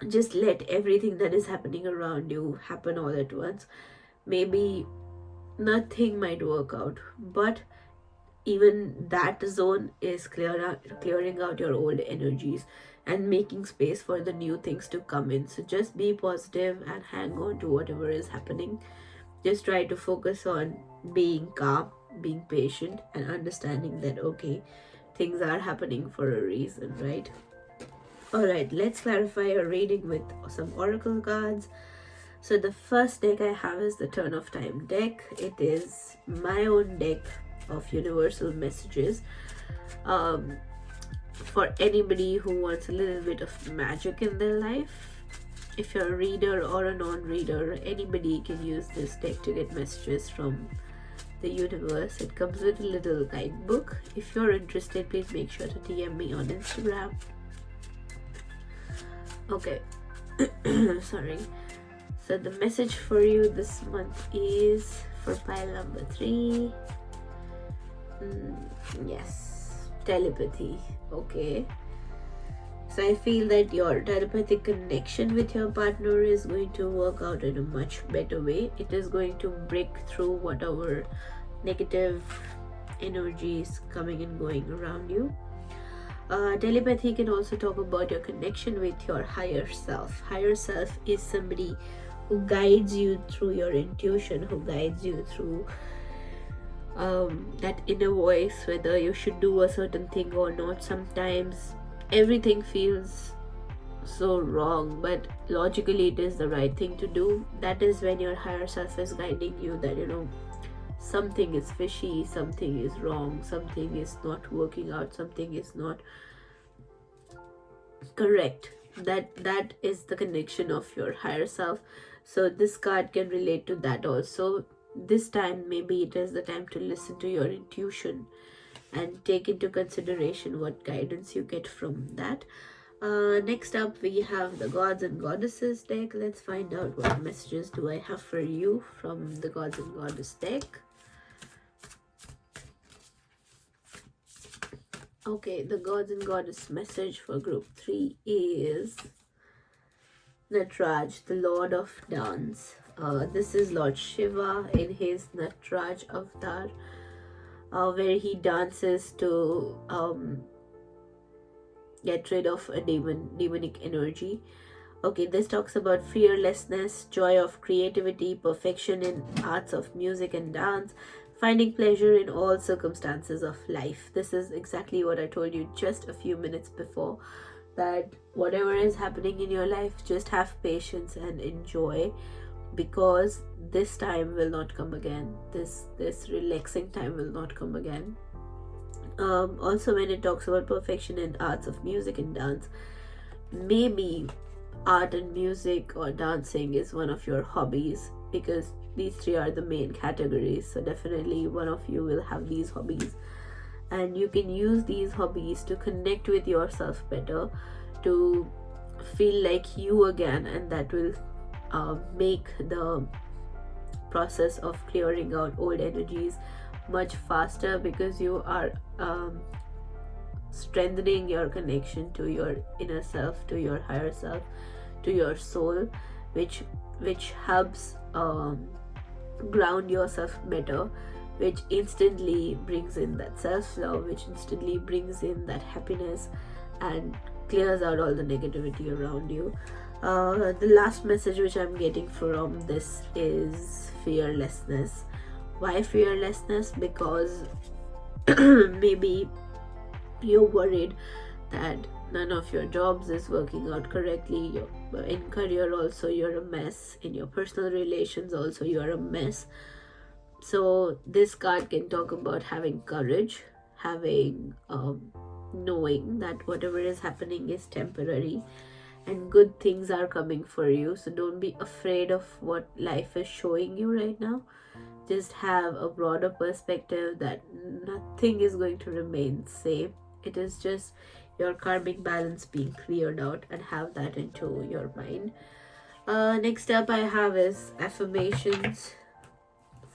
A: just let everything that is happening around you happen all at once. Maybe nothing might work out, but even that zone is clearing out your old energies and making space for the new things to come in. So just be positive and hang on to whatever is happening. Just try to focus on being calm, being patient, and understanding that okay, things are happening for a reason, right? Alright, let's clarify your reading with some oracle cards. So the first deck I have is the Turn of Time deck. It is my own deck of universal messages. For anybody who wants a little bit of magic in their life, if you're a reader or a non-reader, anybody can use this deck to get messages from the universe. It comes with a little guidebook. If you're interested, please make sure to DM me on Instagram. Okay. Sorry. So the message for you this month is for pile number 3. Yes, telepathy. Okay. So I feel that your telepathic connection with your partner is going to work out in a much better way. It is going to break through whatever negative energies coming and going around you. Telepathy can also talk about your connection with your higher self. Higher self is somebody who guides you through your intuition, who guides you through that inner voice, whether you should do a certain thing or not. Sometimes everything feels so wrong, but logically it is the right thing to do. That is when your higher self is guiding you that, something is fishy, something is wrong, something is not working out, something is not correct. That is the connection of your higher self. So this card can relate to that also. This time maybe it is the time to listen to your intuition and take into consideration what guidance you get from that. Next up we have the Gods and Goddesses deck. Let's find out what messages do I have for you from the Gods and Goddess deck. Okay, the Gods and Goddess message for group 3 is Nataraj, the Lord of Dance. This is Lord Shiva in his Nataraj avatar, where he dances to get rid of a demonic energy. Okay, this talks about fearlessness, joy of creativity, perfection in arts of music and dance, finding pleasure in all circumstances of life. This is exactly what I told you just a few minutes before, that whatever is happening in your life, just have patience and enjoy, because this time will not come again. This relaxing time will not come again. Also, when it talks about perfection in arts of music and dance, maybe art and music or dancing is one of your hobbies, because these 3 are the main categories. So definitely one of you will have these hobbies, and you can use these hobbies to connect with yourself better, to feel like you again, and that will make the process of clearing out old energies much faster, because you are strengthening your connection to your inner self, to your higher self, to your soul, which helps ground yourself better, which instantly brings in that self-love, which instantly brings in that happiness and clears out all the negativity around you. The last message which I'm getting from this is fearlessness. Why fearlessness? Because maybe you're worried that none of your jobs is working out correctly. In career also you're a mess, in your personal relations also you're a mess. So this card can talk about having courage, having knowing that whatever is happening is temporary and good things are coming for you. So don't be afraid of what life is showing you right now. Just have a broader perspective that nothing is going to remain same. It is just your karmic balance being cleared out, and have that into your mind. Next up I have is Affirmations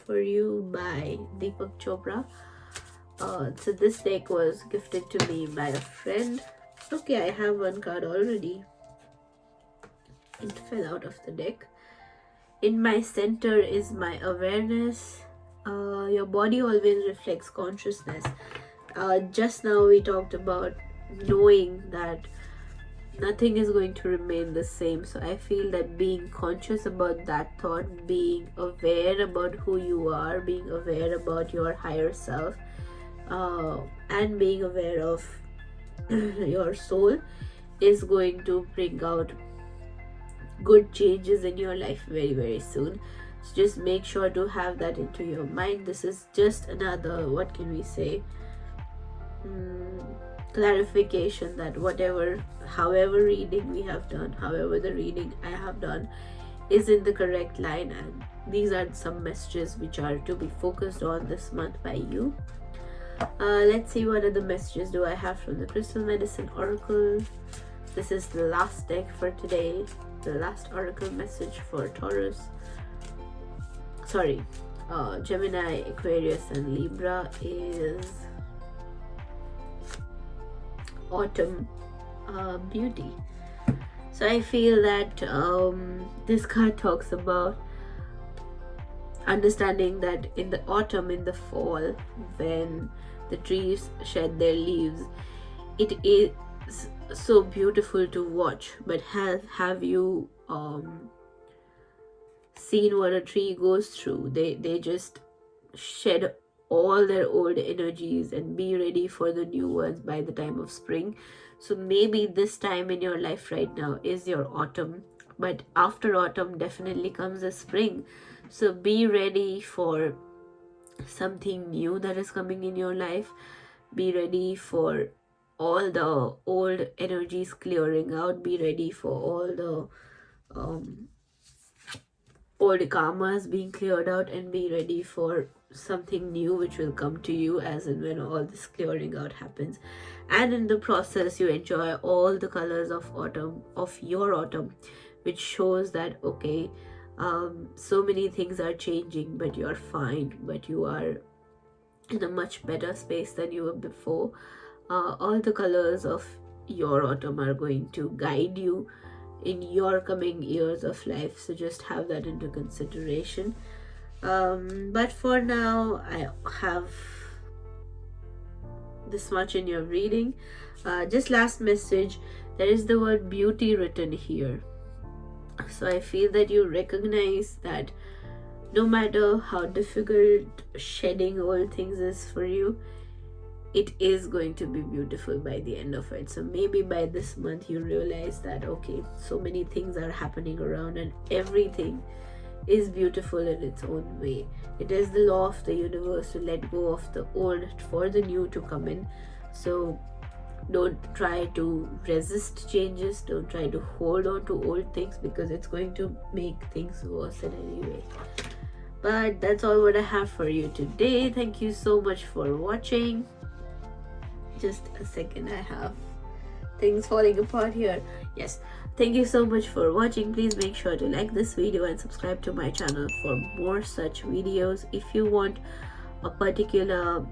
A: for you by Deepak Chopra. So this deck was gifted to me by a friend. Okay, I have one card already. It fell out of the deck. In my center is my awareness. Your body always reflects consciousness. Just now we talked about knowing that nothing is going to remain the same. So I feel that being conscious about that thought, being aware about who you are, being aware about your higher self, and being aware of your soul is going to bring out good changes in your life very, very soon. So just make sure to have that into your mind. This is just another, what can we say, clarification that however reading we have done, however the reading I have done, is in the correct line, and these are some messages which are to be focused on this month by you. Let's see what other messages do I have from the Crystal Medicine Oracle. This is the last deck for today. The last oracle message for Taurus. Gemini, Aquarius and Libra is Autumn Beauty. So I feel that this card talks about understanding that in the autumn, in the fall, when the trees shed their leaves, it is so beautiful to watch. But have you seen what a tree goes through? They just shed all their old energies and be ready for the new ones by the time of spring. So maybe this time in your life right now is your autumn, but after autumn definitely comes a spring. So be ready for something new that is coming in your life. Be ready for all the old energies clearing out. Be ready for all the old karmas being cleared out, and be ready for something new which will come to you as and when all this clearing out happens. And in the process you enjoy all the colors of autumn, of your autumn, which shows that okay, so many things are changing, but you're fine, but you are in a much better space than you were before. All the colors of your autumn are going to guide you in your coming years of life, so just have that into consideration. But for now I have this much in your reading. Just last message, there is the word beauty written here. So I feel that you recognize that no matter how difficult shedding old things is for you, it is going to be beautiful by the end of it. So maybe by this month you realize that okay, so many things are happening around and everything is beautiful in its own way. It is the law of the universe to let go of the old for the new to come in. So don't try to resist changes, don't try to hold on to old things, because it's going to make things worse in any way. But that's all what I have for you today. Thank you so much for watching. Just a second, I have things falling apart here. Yes, thank you so much for watching. Please make sure to like this video and subscribe to my channel for more such videos. If you want a particular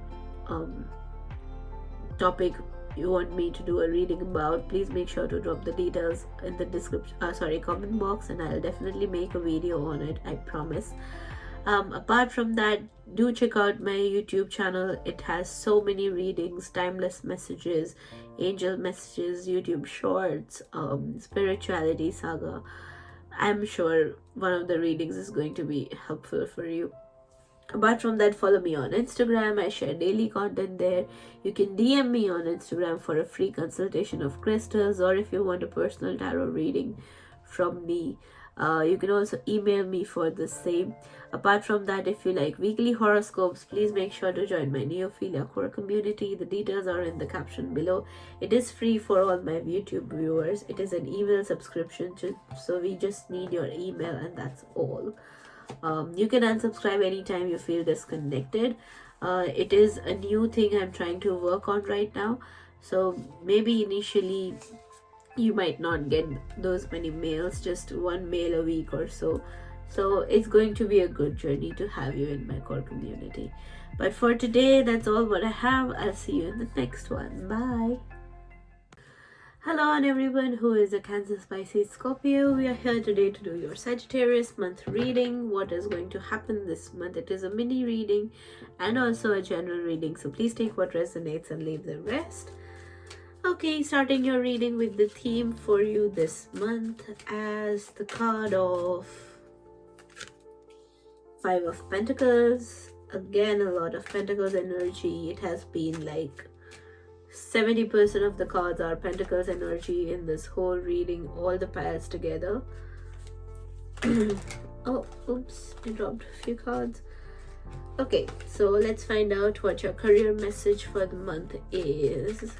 A: topic you want me to do a reading about, please make sure to drop the details in the description comment box, and I'll definitely make a video on it, I promise. Apart from that, do check out my YouTube channel. It has so many readings, timeless messages, angel messages, YouTube shorts, spirituality, saga. I'm sure one of the readings is going to be helpful for you. Apart from that, follow me on Instagram. I share daily content there. You can DM me on Instagram for a free consultation of crystals, or if you want a personal tarot reading from me, you can also email me for the same. Apart from that, if you like weekly horoscopes, please make sure to join my Neophilia core community. The details are in the caption below. It is free for all my YouTube viewers. It is an email subscription, so we just need your email and that's all. You can unsubscribe anytime you feel disconnected. It is a new thing I'm trying to work on right now, so maybe initially you might not get those many mails, just one mail a week or so. So it's going to be a good journey to have you in my core community. But for today, that's all what I have. I'll see you in the next one. Bye. Hello and everyone who is a Cancer, Pisces, Scorpio. We are here today to do your Sagittarius month reading. What is going to happen this month? It is a mini reading and also a general reading. So please take what resonates and leave the rest. Okay, starting your reading with the theme for you this month as the card of Five of Pentacles. Again, a lot of Pentacles energy. It has been like 70% of the cards are Pentacles energy in this whole reading, all the piles together. Oh, oops, I dropped a few cards. Okay, so let's find out what your career message for the month is.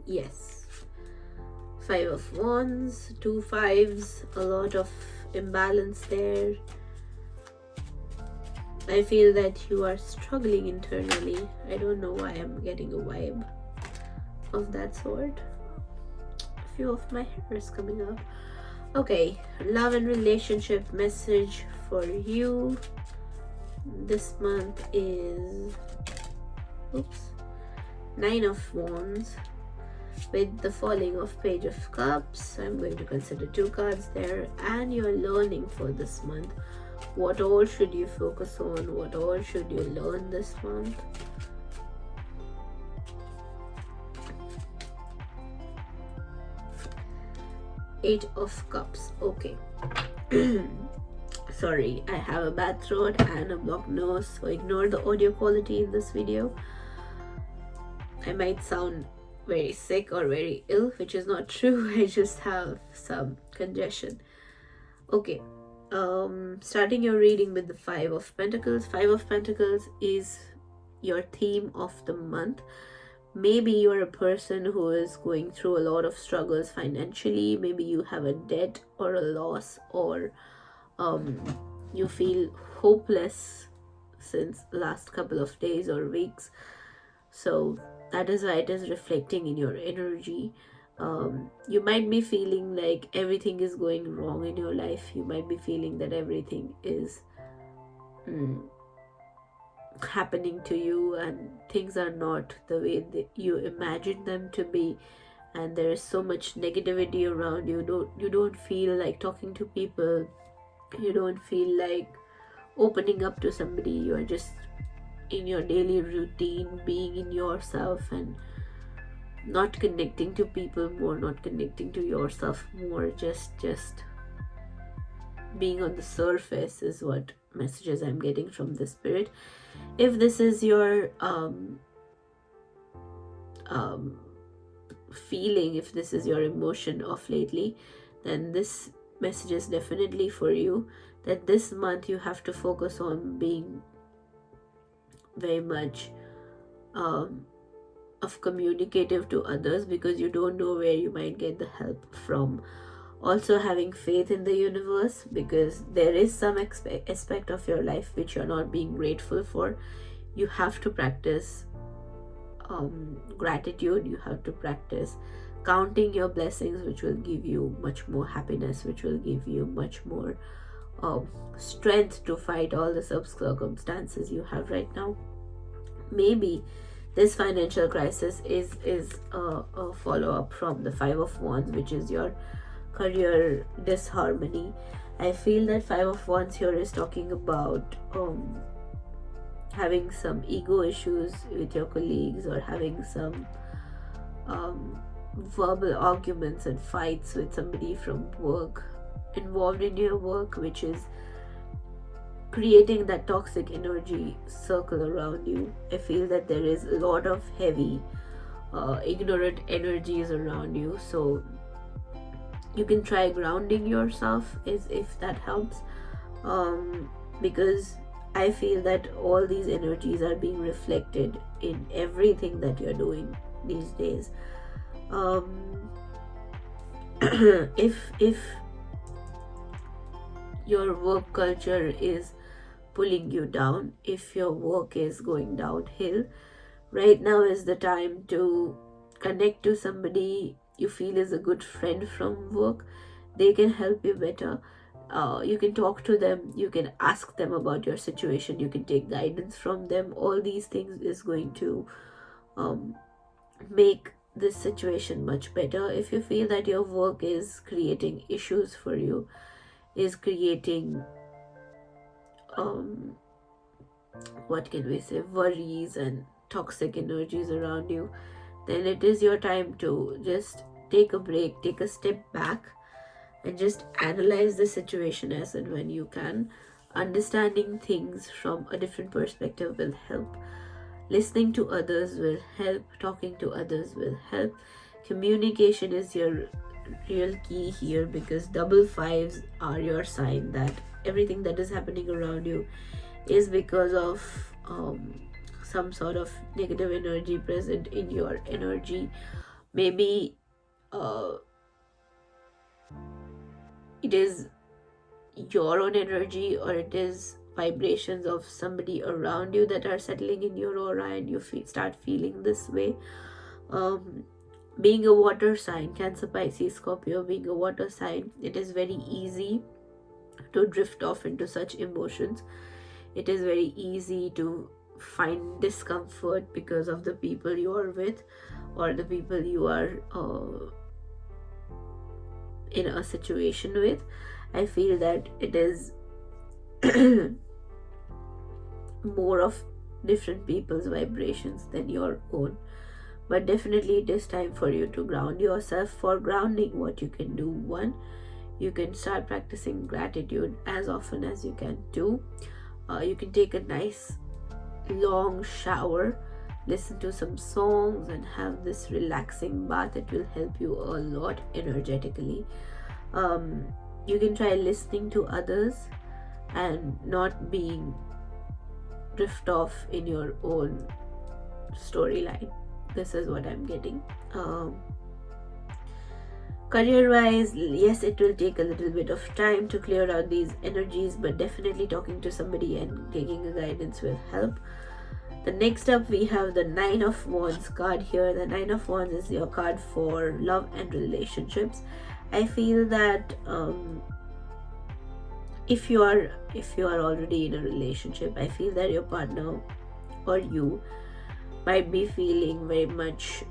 A: Yes. Five of Wands, 2 5s, a lot of imbalance there. I feel that you are struggling internally. I don't know why I'm getting a vibe of that sort. A few of my hair is coming up. Okay, love and relationship message for you this month is, oops, 9 of Wands with the falling of Page of Cups. I'm going to consider 2 cards there, and you're learning for this month. What all should you focus on? What all should you learn this month? Eight of Cups. Okay. Sorry, I have a bad throat and a blocked nose, so ignore the audio quality in this video. I might sound very sick or very ill, which is not true. I just have some congestion. Okay. Starting your reading with the 5 of Pentacles. 5 of Pentacles is your theme of the month. Maybe you're a person who is going through a lot of struggles financially. Maybe you have a debt or a loss, or you feel hopeless since last couple of days or weeks. So that is why it is reflecting in your energy. You might be feeling like everything is going wrong in your life. You might be feeling that everything is happening to you and things are not the way that you imagine them to be, and there is so much negativity around you. You don't feel like talking to people. You don't feel like opening up to somebody. You're just in your daily routine, being in yourself and not connecting to people more, not connecting to yourself more, just being on the surface is what messages I'm getting from the spirit. If this is your feeling, if this is your emotion of lately, then this message is definitely for you, that this month you have to focus on being very much of communicative to others, because you don't know where you might get the help from. Also having faith in the universe, because there is some aspect of your life which you're not being grateful for. You have to practice gratitude. You have to practice counting your blessings, which will give you much more happiness, which will give you much more strength to fight all the circumstances you have right now. Maybe this financial crisis is a follow-up from the 5 of Wands, which is your career disharmony. I feel that 5 of Wands here is talking about having some ego issues with your colleagues, or having some verbal arguments and fights with somebody from work, involved in your work, which is creating that toxic energy circle around you. I feel that there is a lot of heavy ignorant energies around you, so you can try grounding yourself if that helps, because I feel that all these energies are being reflected in everything that you're doing these days. If your work culture is pulling you down, if your work is going downhill, right now is the time to connect to somebody you feel is a good friend from work. They can help you better. You can talk to them, you can ask them about your situation, you can take guidance from them. All these things is going to make this situation much better. If you feel that your work is creating issues for you, is creating what can we say, worries and toxic energies around you, then it is your time to just take a break, take a step back, and just analyze the situation as and when you can. Understanding things from a different perspective will help. Listening to others will help. Talking to others will help. Communication is your real key here, because double fives are your sign that everything that is happening around you is because of some sort of negative energy present in your energy. Maybe it is your own energy or it is vibrations of somebody around you that are settling in your aura and you start feeling this way. Being a water sign, Cancer, Pisces, Scorpio, being a water sign, it is very easy to drift off into such emotions. It is very easy to find discomfort because of the people you are with or the people you are in a situation with. I feel that it is more of different people's vibrations than your own. But definitely it is time for you to ground yourself. For grounding, what you can do: one, you can start practicing gratitude as often as you can do. You can take a nice long shower, listen to some songs and have this relaxing bath. It will help you a lot energetically. You can try listening to others and not being drift off in your own storyline. This is what I'm getting. Career wise, yes, it will take a little bit of time to clear out these energies, but definitely talking to somebody and taking a guidance will help. The next up, we have the Nine of Wands card here. The Nine of Wands is your card for love and relationships. I feel that if you are already in a relationship, I feel that your partner or you might be feeling very much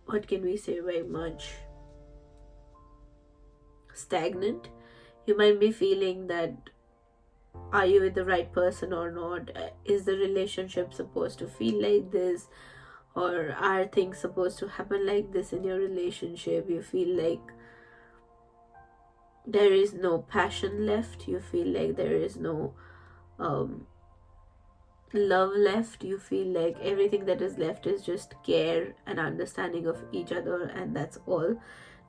A: what can we say, very much stagnant. You might be feeling that, are you with the right person or not? Is the relationship supposed to feel like this, or are things supposed to happen like this in your relationship? You feel like there is no passion left. You feel like there is no love left. You feel like everything that is left is just care and understanding of each other, and that's all.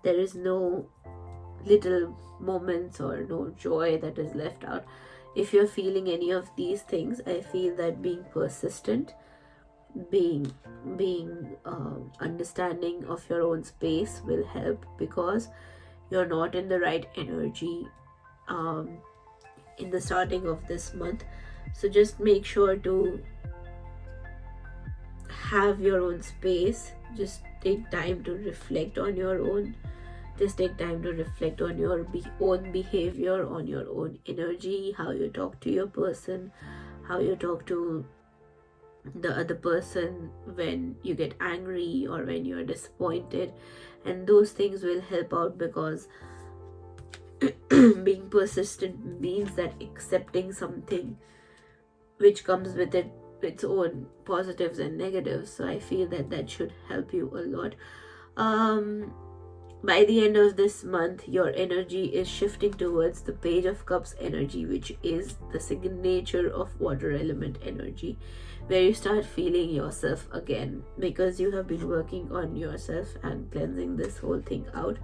A: There is no little moments or no joy that is left out. If you're feeling any of these things, I feel that being persistent, being understanding of your own space will help, because you're not in the right energy in the starting of this month. So just make sure to have your own space. Just take time to reflect on your own. Just take time to reflect on your own behavior, on your own energy, how you talk to your person, how you talk to the other person when you get angry or when you're disappointed. And those things will help out, because being persistent means that accepting something which comes with its own positives and negatives. So I feel that that should help you a lot. By the end of this month, your energy is shifting towards the Page of Cups energy, which is the signature of water element energy, where you start feeling yourself again, because you have been working on yourself and cleansing this whole thing out.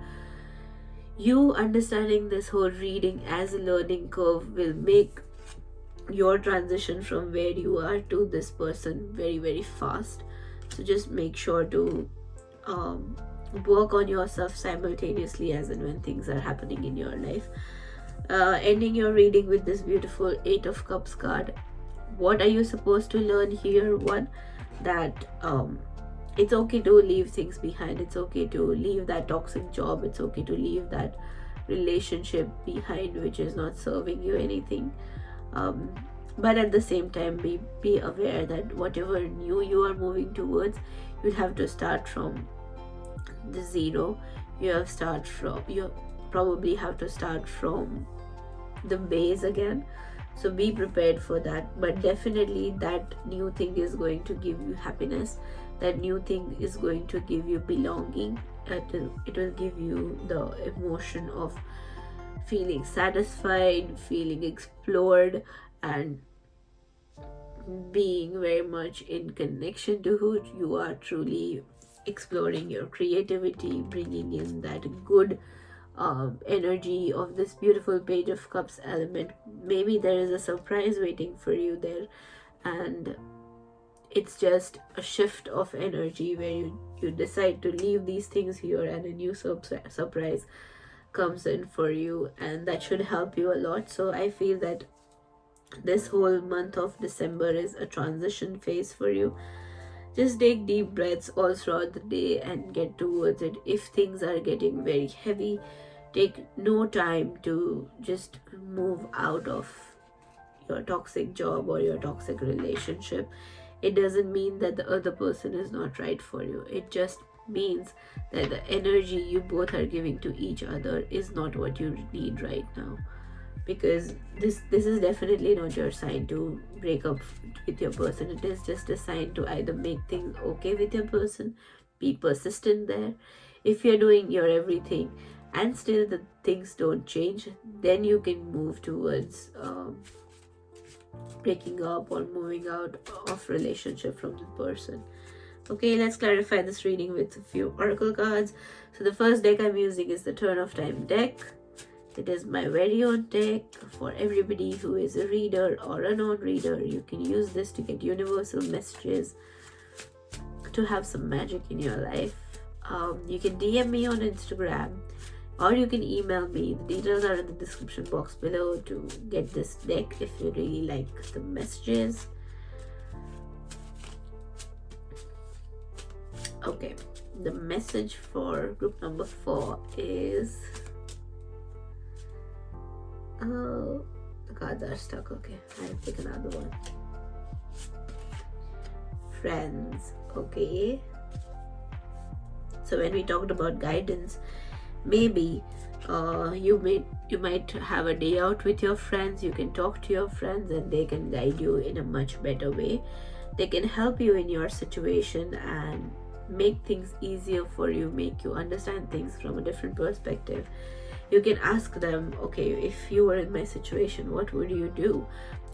A: You understanding this whole reading as a learning curve will make your transition from where you are to this person very, very fast. So just make sure to work on yourself simultaneously as and when things are happening in your life. Ending your reading with this beautiful Eight of Cups card. What are you supposed to learn here? One, that it's okay to leave things behind. It's okay to leave that toxic job. It's okay to leave that relationship behind which is not serving you anything. But at the same time, be aware that whatever new you are moving towards, you'll have to start from the zero. You probably have to start from the base again. So be prepared for that. But definitely that new thing is going to give you happiness. That new thing is going to give you belonging. It will give you the emotion of feeling satisfied, feeling explored, and being very much in connection to who you are, truly exploring your creativity, bringing in that good energy of this beautiful Page of Cups element. Maybe there is a surprise waiting for you there, and it's just a shift of energy where you decide to leave these things here and a new surprise comes in for you, and that should help you a lot. So I feel that this whole month of December is a transition phase for you. Just take deep breaths all throughout the day and get towards it. If things are getting very heavy, take no time to just move out of your toxic job or your toxic relationship. It doesn't mean that the other person is not right for you. It just means that the energy you both are giving to each other is not what you need right now. Because this is definitely not your sign to break up with your person. It is just a sign to either make things okay with your person, be persistent there. If you're doing your everything and still the things don't change, then you can move towards breaking up or moving out of relationship from the person. Okay, let's clarify this reading with a few oracle cards. So the first deck I'm using is the Turn of Time deck. It is my very own deck. For everybody who is a reader or a non-reader, you can use this to get universal messages, to have some magic in your life. You can DM me on Instagram, or you can email me. The details are in the description box below to get this deck if you really like the messages. Okay, the message for group number 4 is... oh, the cards are stuck. Okay, I'll pick another one. Friends. Okay, so when we talked about guidance, maybe you might have a day out with your friends. You can talk to your friends and they can guide you in a much better way. They can help you in your situation and make things easier for you, make you understand things from a different perspective. You can ask them, okay, if you were in my situation, what would you do?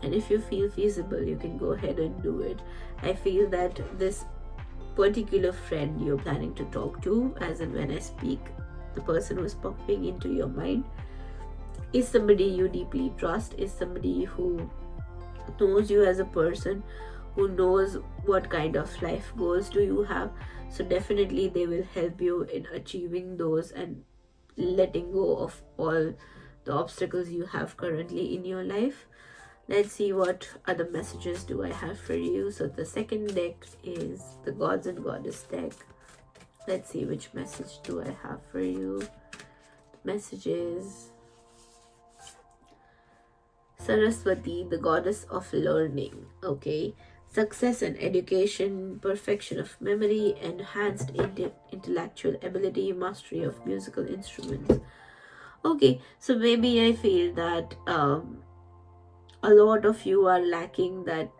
A: And if you feel feasible, you can go ahead and do it. I feel that this particular friend you're planning to talk to, as in when I speak, the person who's popping into your mind, is somebody you deeply trust, is somebody who knows you as a person, who knows what kind of life goals do you have. So definitely they will help you in achieving those and letting go of all the obstacles you have currently in your life. Let's see what other messages do I have for you. So the second deck is the Gods and Goddess deck. Let's see which message do I have for you. Messages. Saraswati, the goddess of learning. Okay, success and education, perfection of memory, enhanced intellectual ability, mastery of musical instruments. Okay, so maybe I feel that a lot of you are lacking that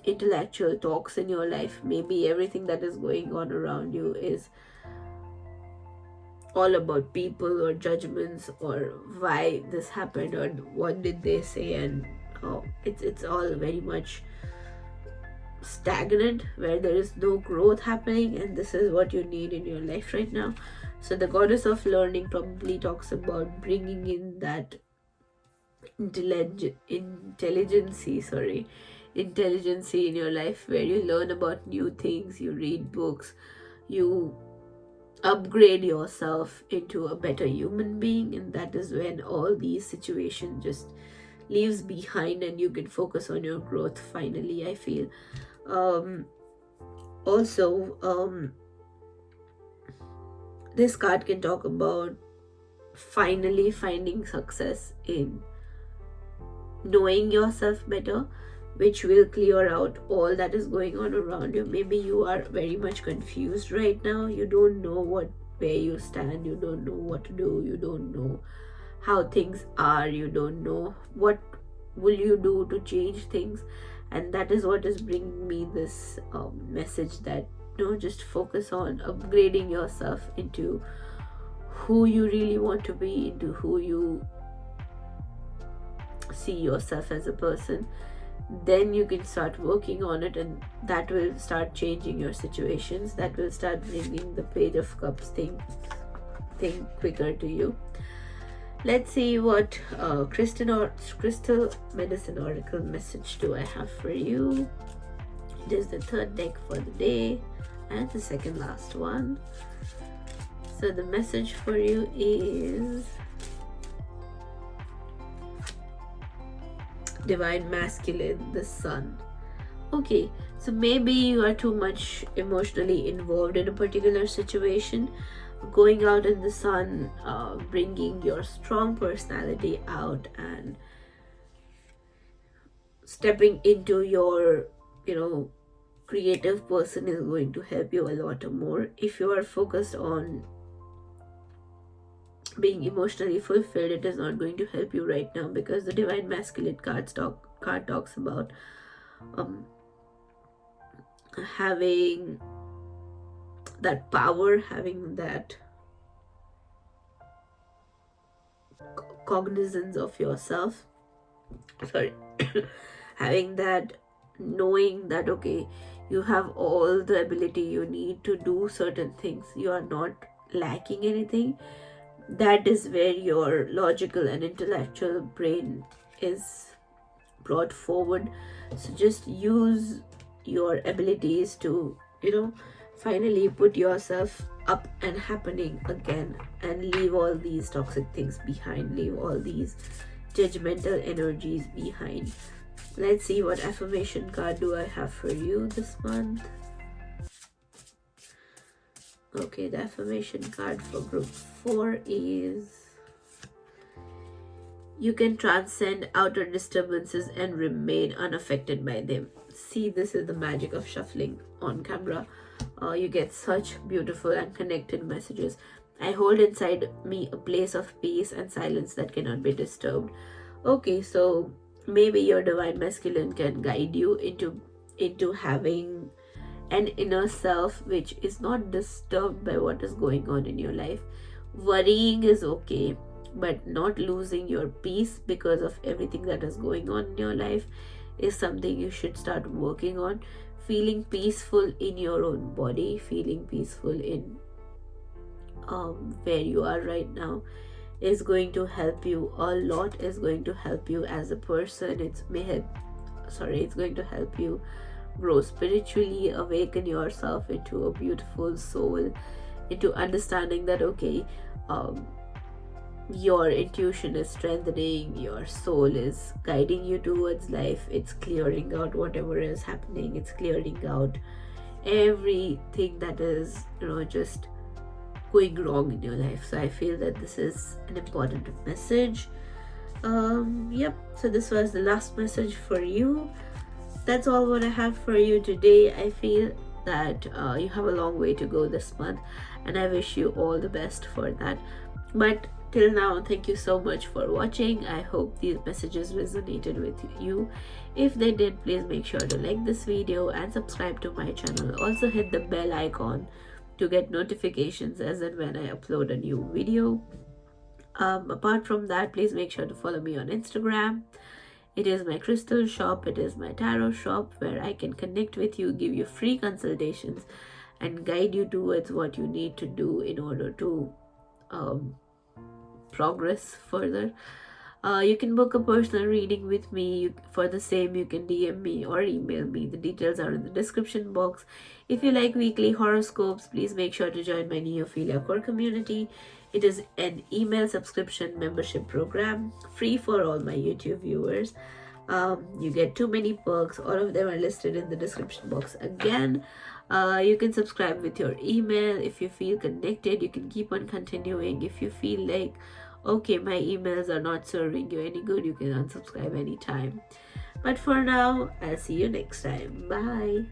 A: intellectual talks in your life. Maybe everything that is going on around you is all about people or judgments or why this happened or what did they say, and it's all very much stagnant where there is no growth happening, and this is what you need in your life right now. So the goddess of learning probably talks about bringing in that intelligence in your life, where you learn about new things, you read books, you upgrade yourself into a better human being, and that is when all these situations just leaves behind and you can focus on your growth finally, I feel. This card can talk about finally finding success in knowing yourself better, which will clear out all that is going on around you. Maybe you are very much confused right now. You don't know where you stand. You don't know what to do. You don't know how things are. You don't know what will you do to change things. And that is what is bringing me this message that just focus on upgrading yourself into who you really want to be, into who you see yourself as a person. Then you can start working on it, and that will start changing your situations. That will start bringing the Page of Cups thing quicker to you. Let's see what crystal medicine oracle message do I have for you. It is the third deck for the day and the second last one. So the message for you is Divine Masculine, the Sun. Okay, so maybe you are too much emotionally involved in a particular situation. Going out in the sun, bringing your strong personality out and stepping into your, creative person is going to help you a lot more. If you are focused on being emotionally fulfilled, it is not going to help you right now, because the Divine Masculine card talks about having that power, having that cognizance of yourself, having that knowing that okay, you have all the ability you need to do certain things, you are not lacking anything. That is where your logical and intellectual brain is brought forward. So just use your abilities to finally put yourself up and happening again, and leave all these toxic things behind, leave all these judgmental energies behind. Let's see what affirmation card do I have for you this month. Okay, the affirmation card for group 4 is you can transcend outer disturbances and remain unaffected by them. See, this is the magic of shuffling on camera. You get such beautiful and connected messages. I hold inside me a place of peace and silence that cannot be disturbed. Okay, so maybe your Divine Masculine can guide you into having an inner self which is not disturbed by what is going on in your life. Worrying is okay, but not losing your peace because of everything that is going on in your life is something you should start working on. Feeling peaceful in your own body, feeling peaceful in where you are right now is going to help you a lot, is going to help you as a person. It's going to help you grow spiritually, awaken yourself into a beautiful soul, into understanding that okay, your intuition is strengthening, your soul is guiding you towards life, it's clearing out whatever is happening, it's clearing out everything that is just going wrong in your life. So I feel that this is an important message. Yep, so this was the last message for you. That's all what I have for you today. I feel that you have a long way to go this month, and I wish you all the best for that. But till now, thank you so much for watching. I hope these messages resonated with you. If they did, please make sure to like this video and subscribe to my channel. Also hit the bell icon to get notifications as and when I upload a new video. Apart from that, please make sure to follow me on Instagram. It is my crystal shop, it is my tarot shop, where I can connect with you, give you free consultations, and guide you towards what you need to do in order to progress further. You can book a personal reading with me. For the same, you can DM me or email me. The details are in the description box. If you like weekly horoscopes, please make sure to join my Neophilia core community. It is an email subscription membership program, free for all my YouTube viewers. You get too many perks. All of them are listed in the description box again. You can subscribe with your email. If you feel connected, you can keep on continuing. If you feel like, okay, my emails are not serving you any good, you can unsubscribe anytime. But for now, I'll see you next time. Bye.